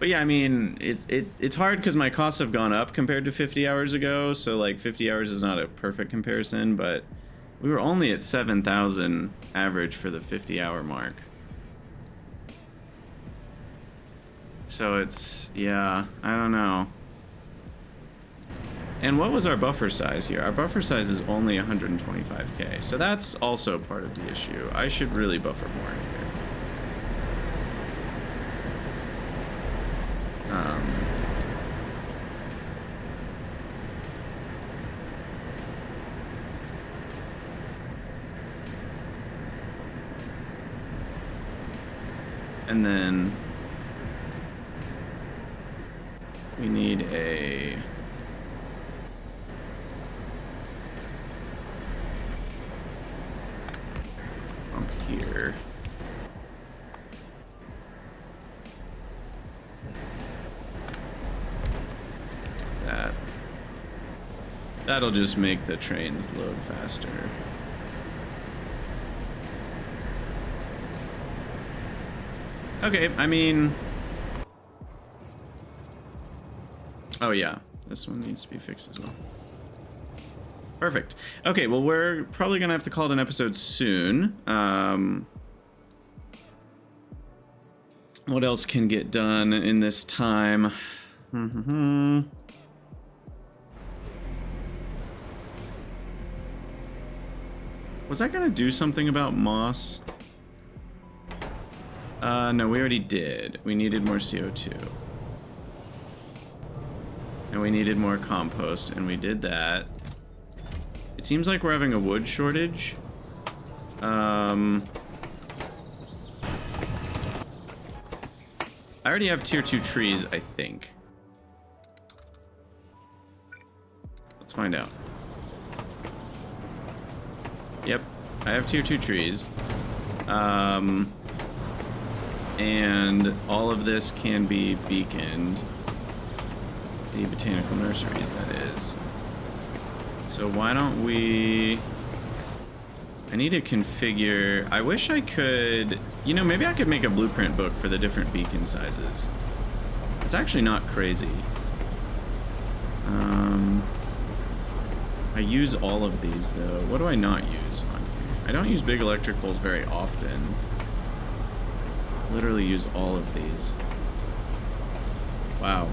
But yeah, I mean, it's hard because my costs have gone up compared to 50 hours ago, so like 50 hours is not a perfect comparison, but we were only at 7,000 average for the 50-hour mark. So it's, yeah, I don't know. And what was our buffer size here? Our buffer size is only 125k, so that's also part of the issue. I should really buffer more here. And then we need a pump here. That'll just make the trains load faster. Okay, I mean... Oh yeah, this one needs to be fixed as well. Perfect. Okay, well we're probably gonna have to call it an episode soon. What else can get done in this time? Was I gonna do something about moss? No, we already did. We needed more CO2. And we needed more compost, and we did that. It seems like we're having a wood shortage. I already have tier 2 trees, I think. Let's find out. Yep, I have tier 2 trees. And all of this can be beaconed. The botanical nurseries, that is. So why don't we... I need to configure... I wish I could... You know, maybe I could make a blueprint book for the different beacon sizes. It's actually not crazy. I use all of these, though. What do I not use on here? I don't use big electric poles very often. Literally use all of these. Wow.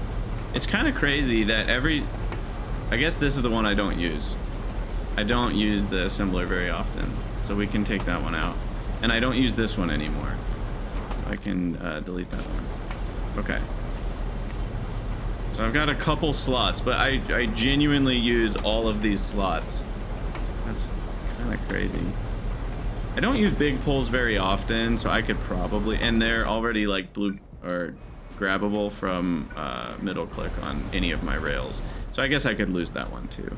It's kind of crazy that I guess this is the one I don't use. I don't use the assembler very often, so we can take that one out. And I don't use this one anymore. I can delete that one. Okay. So I've got a couple slots, but I genuinely use all of these slots. That's kind of crazy. I don't use big pulls very often, so I could probably, and they're already like blue or grabbable from middle click on any of my rails. So I guess I could lose that one too.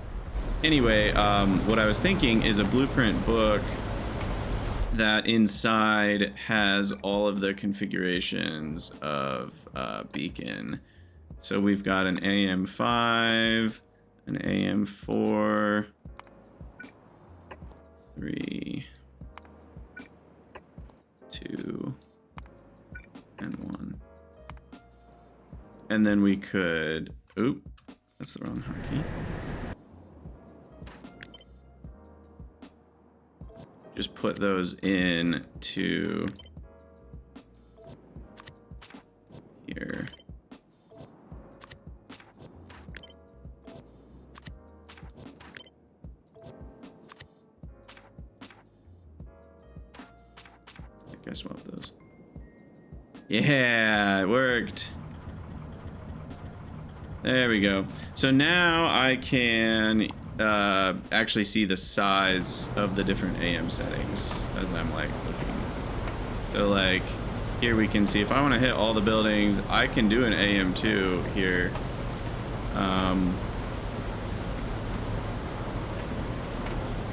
Anyway, what I was thinking is a blueprint book that inside has all of the configurations of beacon. So we've got an AM5, an AM4, 3, 2, and 1. And then we could, oop, that's the wrong hotkey. Just put those in to here. I guess swap those. Yeah, it worked. There we go. So now I can actually see the size of the different AM settings as I'm like looking. So like here we can see if I want to hit all the buildings, I can do an AM2 here.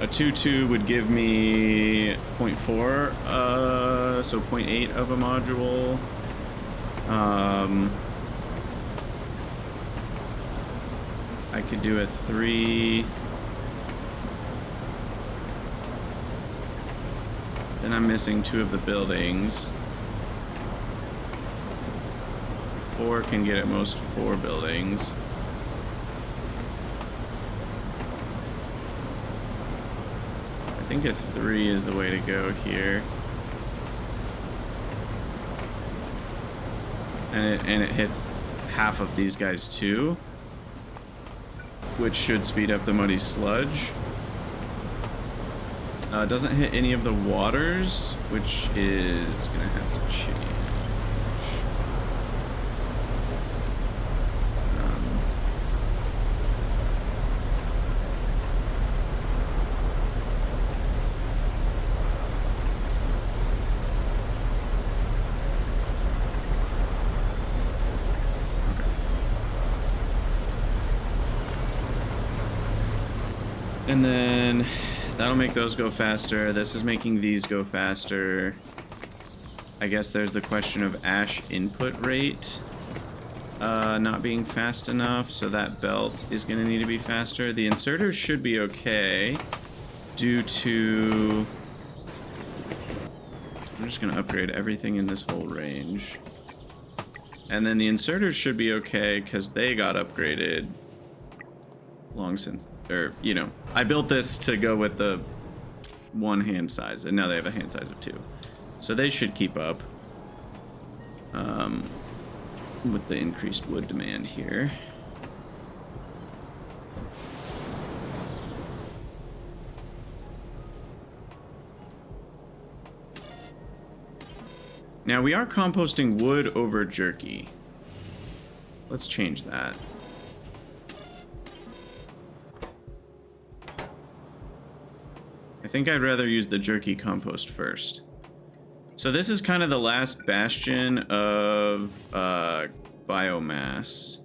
A 2.2 would give me 0.4, so 0.8 of a module. I could do a 3. Then I'm missing 2 of the buildings. 4 can get at most 4 buildings. I think a 3 is the way to go here. And it hits half of these guys too, which should speed up the muddy sludge. Doesn't hit any of the waters, which is gonna have to change. And then that'll make those go faster. This is making these go faster. I guess there's the question of ash input rate not being fast enough, so that belt is going to need to be faster. The inserters should be okay due to... I'm just going to upgrade everything in this whole range. And then the inserters should be okay because they got upgraded long since... Or, you know, I built this to go with the 1 hand size, and now they have a hand size of 2. So they should keep up with the increased wood demand here. Now, we are composting wood over jerky. Let's change that. I think I'd rather use the jerky compost first. So this is kind of the last bastion of biomass.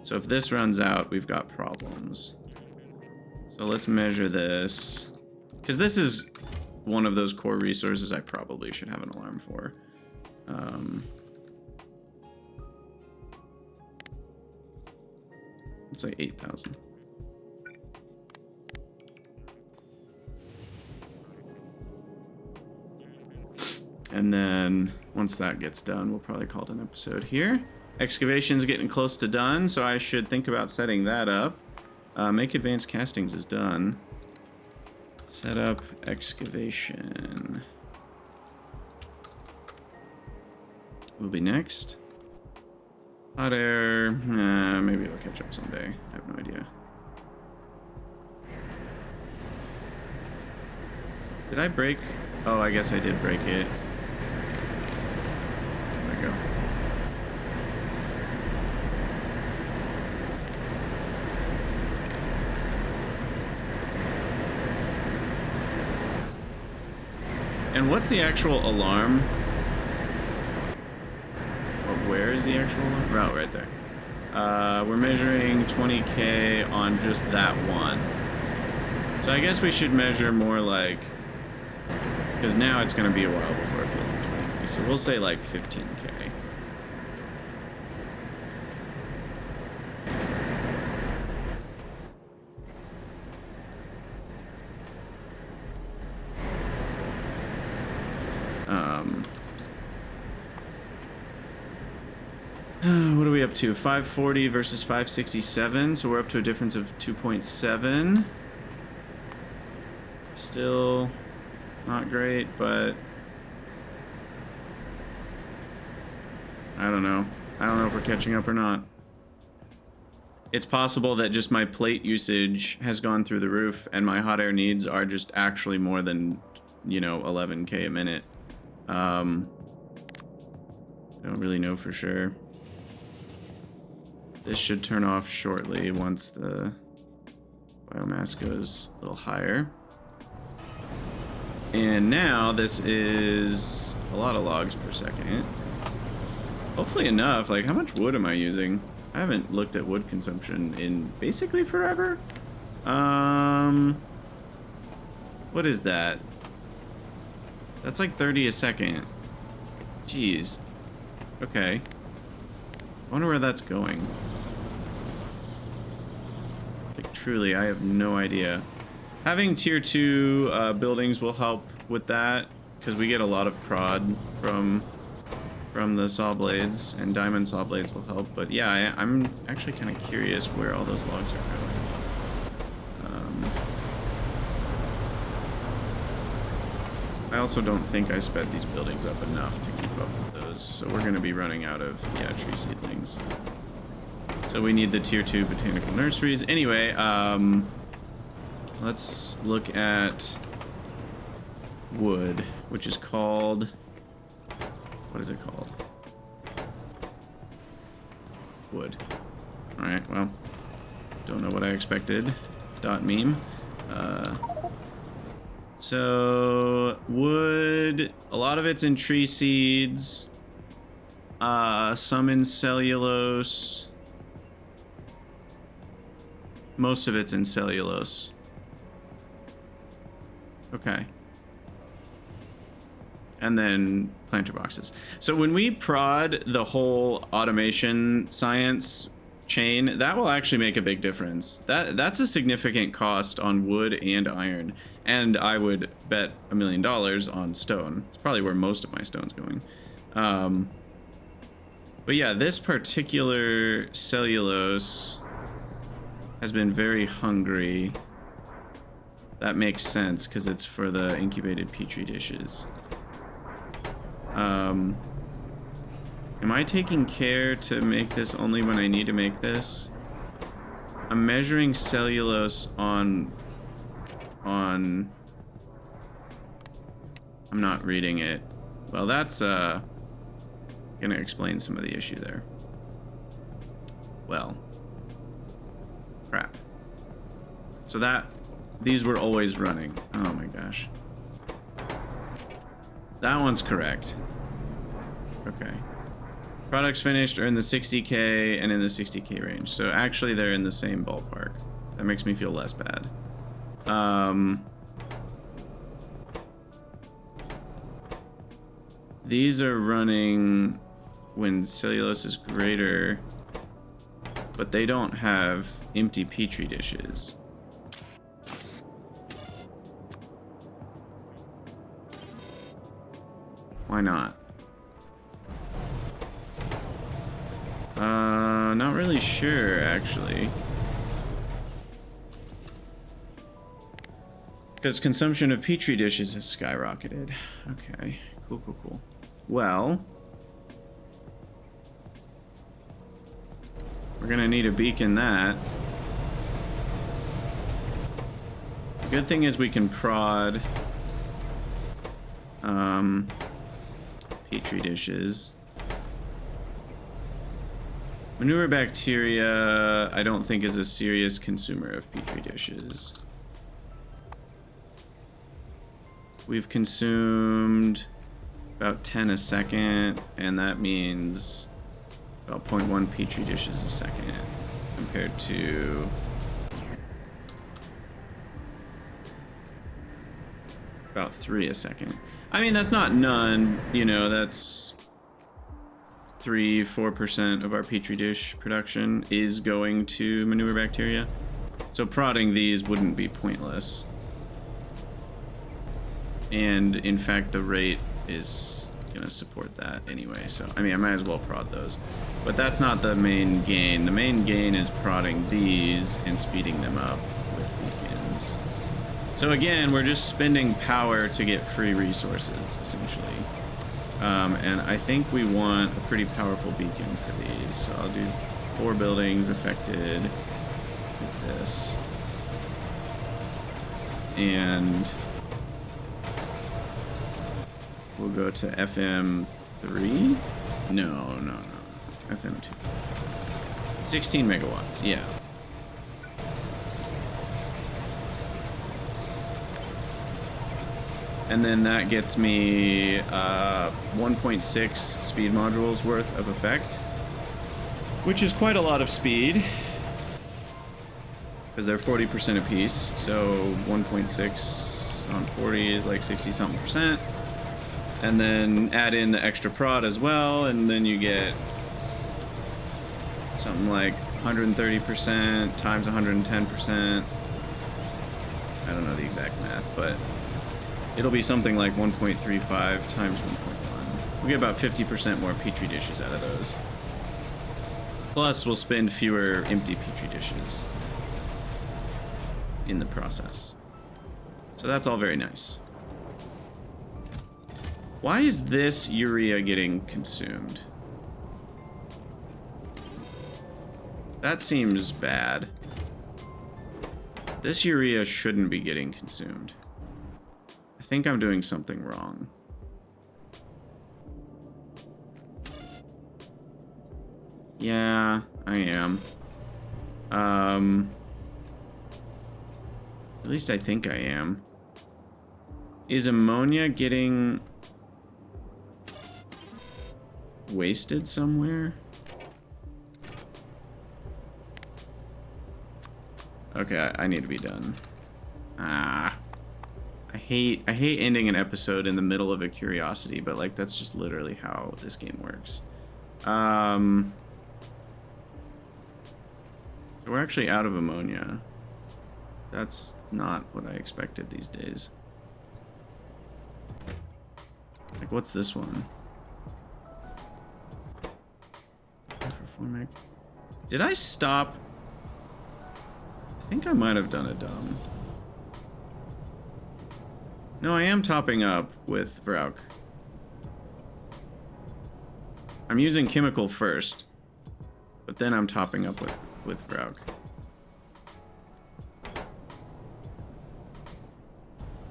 So if this runs out, we've got problems. So let's measure this. Because this is one of those core resources I probably should have an alarm for. Let's say 8,000. And then once that gets done, we'll probably call it an episode here. Excavation's getting close to done, so I should think about setting that up. Make advanced castings is done. Set up excavation. Will be next. Hot air, maybe it'll catch up someday. I have no idea. Did I break? Oh, I guess I did break it. There we go. And what's the actual alarm? Or where is the actual alarm? Oh, right there. We're measuring 20K on just that one. So I guess we should measure more like, because now it's going to be a while before it fills to 20K. So we'll say like 15K. What are we up to? 540 versus 567. So we're up to a difference of 2.7. Still not great, but I don't know. I don't know if we're catching up or not. It's possible that just my plate usage has gone through the roof and my hot air needs are just actually more than, you know, 11K a minute. I don't really know for sure. This should turn off shortly once the biomass goes a little higher. And now this is a lot of logs per second. Hopefully enough. Like, how much wood am I using? I haven't looked at wood consumption in basically forever. What is that? That's like 30 a second. Jeez. Okay. I wonder where that's going. Like, truly, I have no idea. Having tier 2 buildings will help with that, because we get a lot of prod from the saw blades, and diamond saw blades will help. But yeah, I'm actually kind of curious where all those logs are going. I also don't think I sped these buildings up enough to keep up with those, so we're going to be running out of, yeah, tree seedlings. So we need the tier 2 botanical nurseries. Anyway, let's look at wood, which is called, what is it called? Wood. All right, well, don't know what I expected. .meme. So wood, a lot of it's in tree seeds, some in cellulose. Most of it's in cellulose. Okay. And then planter boxes. So when we prod the whole automation science chain, that will actually make a big difference. That's a significant cost on wood and iron. And I would bet $1 million on stone. It's probably where most of my stone's going. But yeah, this particular cellulose has been very hungry. That makes sense because it's for the incubated petri dishes. Am I taking care to make this only when I need to make this? I'm measuring cellulose on... I'm not reading it. Well, that's gonna explain some of the issue there. Well, crap. So these were always running. Oh my gosh. That one's correct. Okay. Products finished are in the 60K and in the 60K range. So actually they're in the same ballpark. That makes me feel less bad. These are running when cellulose is greater, but they don't have empty petri dishes. Why not? Not really sure, actually. Because consumption of petri dishes has skyrocketed. Okay, cool. Well, We're gonna need a beacon that. The good thing is we can prod petri dishes. Manure bacteria, I don't think is a serious consumer of petri dishes. We've consumed about 10 a second, and that means about 0.1 petri dishes a second compared to about 3 a second. I mean, that's not none, you know, that's 3-4% of our petri dish production is going to manure bacteria. So prodding these wouldn't be pointless. And in fact, the rate is gonna support that anyway. So, I mean, I might as well prod those. But that's not the main gain. The main gain is prodding these and speeding them up with beacons. So again, we're just spending power to get free resources, essentially. And I think we want a pretty powerful beacon for these. So I'll do 4 buildings affected with this. And we'll go to FM3? No. FM2. 16 megawatts, yeah. And then that gets me 1.6 speed modules worth of effect, which is quite a lot of speed, because they're 40% apiece. So 1.6 on 40 is like 60-something%. And then add in the extra prod as well, and then you get something like 130% times 110%. I don't know the exact math, but it'll be something like 1.35 times 1.1. We get about 50% more petri dishes out of those. Plus, we'll spend fewer empty petri dishes in the process. So that's all very nice. Why is this urea getting consumed? That seems bad. This urea shouldn't be getting consumed. I think I'm doing something wrong. Yeah, I am. At least I think I am. Is ammonia getting wasted somewhere? Okay, I need to be done. I hate ending an episode in the middle of a curiosity, but like that's just literally how this game works. We're actually out of ammonia. That's not what I expected these days. Like, what's this one? Did I stop? I think I might have done it dumb. No, I am topping up with Vrauk. I'm using chemical first, but then I'm topping up with Vrauk.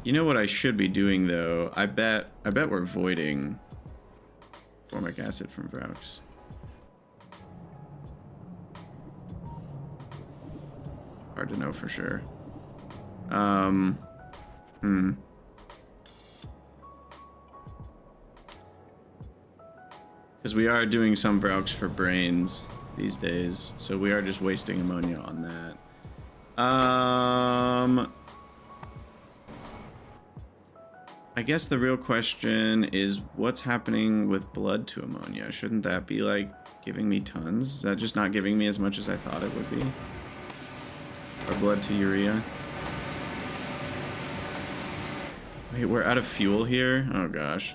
You know what I should be doing though? I bet we're voiding formic acid from Vrauk's. Hard to know for sure. Because we are doing some Vrauks for brains these days, so we are just wasting ammonia on that. I guess the real question is what's happening with blood to ammonia? Shouldn't that be like giving me tons? Is that just not giving me as much as I thought it would be? Or blood to urea? Wait, we're out of fuel here? Oh gosh.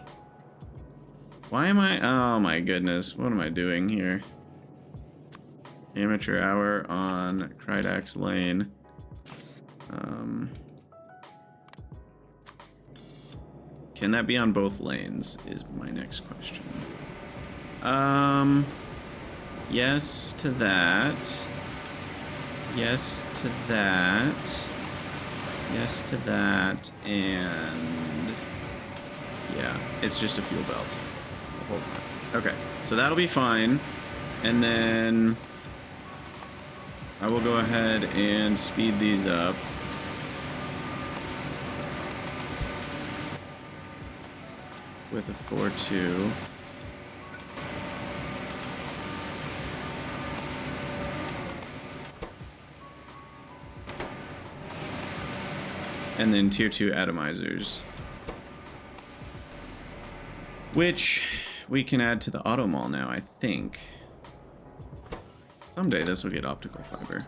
Why am I? Oh my goodness. What am I doing here? Amateur hour on Krydax Lane. Can that be on both lanes is my next question. Yes to that. Yes to that. Yes to that. And yeah, it's just a fuel belt the whole time. Okay, so that'll be fine. And then I will go ahead and speed these up. With a 4.2. And then tier 2 atomizers, which we can add to the auto mall now, I think. Someday this will get optical fiber.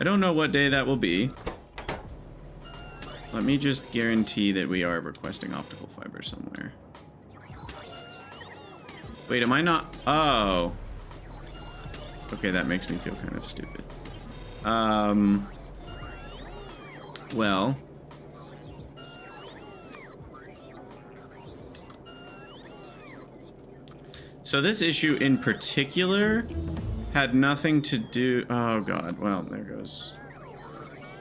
I don't know what day that will be. Let me just guarantee that we are requesting optical fiber somewhere. Wait, am I not? Oh. Okay, that makes me feel kind of stupid. Well. So this issue in particular had nothing to do... Oh, God. Well, there goes...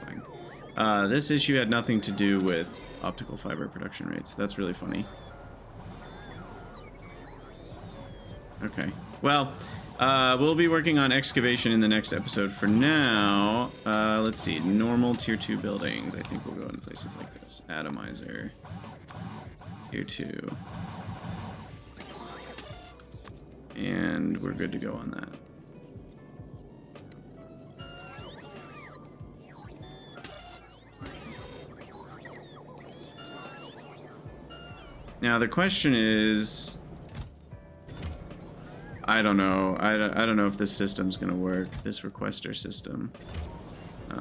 Fine. This issue had nothing to do with optical fiber production rates. That's really funny. Okay. Well, we'll be working on excavation in the next episode. For now, let's see. Normal tier 2 buildings. I think we'll go in places like this. Atomizer. Tier 2. And we're good to go on that. Now the question is, I don't know. I don't know if this system's gonna work. This requester system.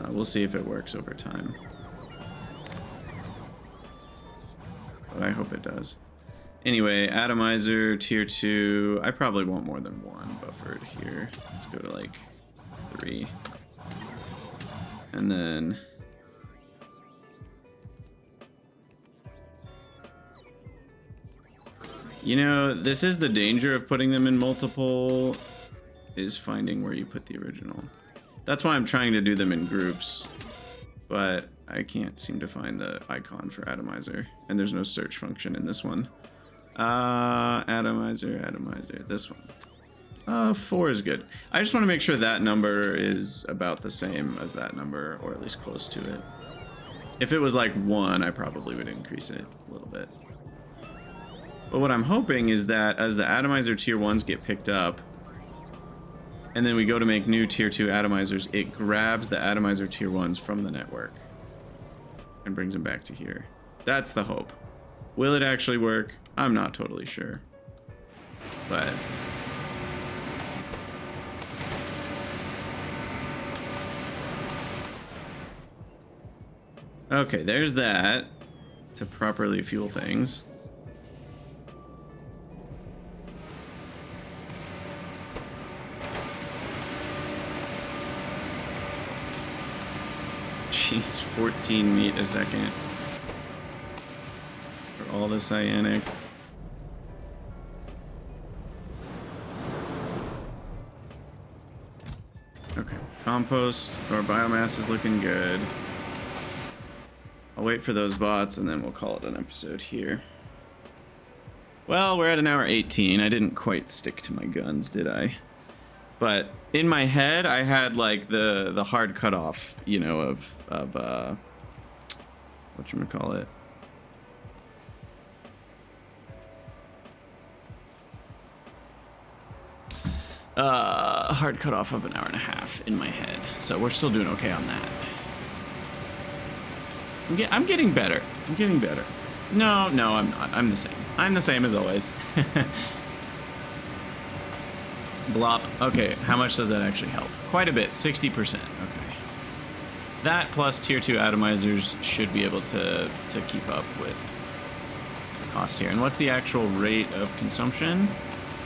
We'll see if it works over time. But I hope it does. Anyway, atomizer tier 2. I probably want more than one buffered here. Let's go to like 3. And then you know, this is the danger of putting them in multiple, is finding where you put the original. That's why I'm trying to do them in groups, but I can't seem to find the icon for atomizer, and there's no search function in this one. Atomizer, this one. 4 is good. I just want to make sure that number is about the same as that number, or at least close to it. If it was like 1, I probably would increase it a little bit. But what I'm hoping is that as the atomizer tier 1s get picked up, and then we go to make new tier 2 atomizers, it grabs the atomizer tier 1s from the network and brings them back to here. That's the hope. Will it actually work? I'm not totally sure. But okay, there's that to properly fuel things. Jeez, 14 meat a second. For all the cyanic. Okay, compost or biomass is looking good. I'll wait for those bots and then we'll call it an episode here. Well, we're at 1 hour 18. I didn't quite stick to my guns, did I? But in my head, I had like the hard cutoff, you know, of whatchamacallit. Hard cutoff of 1.5 hours in my head. So we're still doing okay on that. I'm getting better. I'm getting better. No, I'm not. I'm the same. I'm the same as always. Blop. Okay, how much does that actually help? Quite a bit. 60%. Okay. That plus tier 2 atomizers should be able to keep up with the cost here. And what's the actual rate of consumption?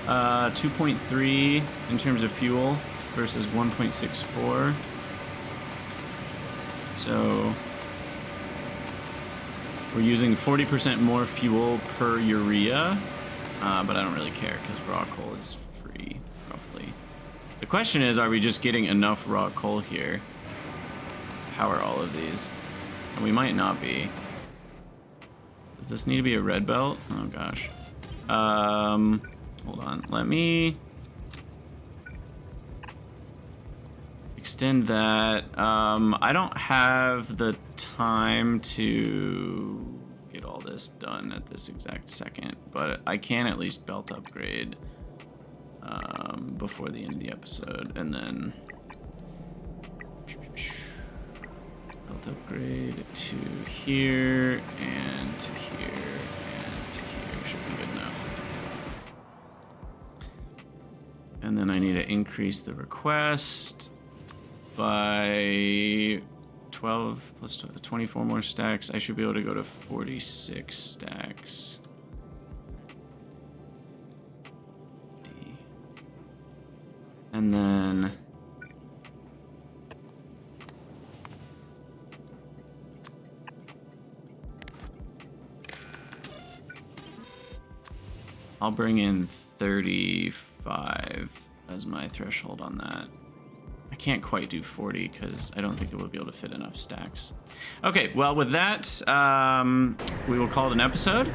2.3 in terms of fuel versus 1.64. So we're using 40% more fuel per urea, but I don't really care because raw coal is free, roughly. The question is, are we just getting enough raw coal here to power all of these? And we might not be. Does this need to be a red belt? Oh gosh. Hold on. Let me extend that. I don't have the time to get all this done at this exact second, but I can at least belt upgrade before the end of the episode, and then belt upgrade to here and to here and to here should be good enough. And then I need to increase the request by 12 plus 24 more stacks. I should be able to go to 46 stacks. 50. And then I'll bring in 35 as my threshold on that. I can't quite do 40 because I don't think it will be able to fit enough stacks. Okay, well with that, we will call it an episode.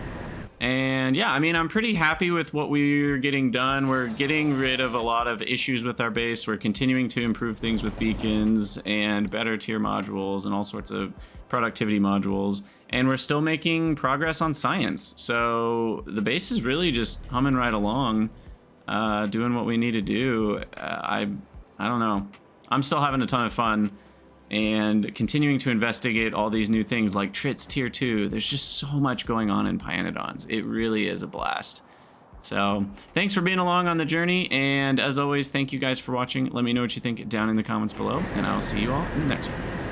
And yeah, I mean, I'm pretty happy with what we're getting done. We're getting rid of a lot of issues with our base. We're continuing to improve things with beacons and better tier modules and all sorts of productivity modules. And we're still making progress on science. So the base is really just humming right along, doing what we need to do. I don't know. I'm still having a ton of fun and continuing to investigate all these new things like Trits Tier 2. There's just so much going on in pyanodons. It really is a blast. So thanks for being along on the journey. And as always, thank you guys for watching. Let me know what you think down in the comments below, and I'll see you all in the next one.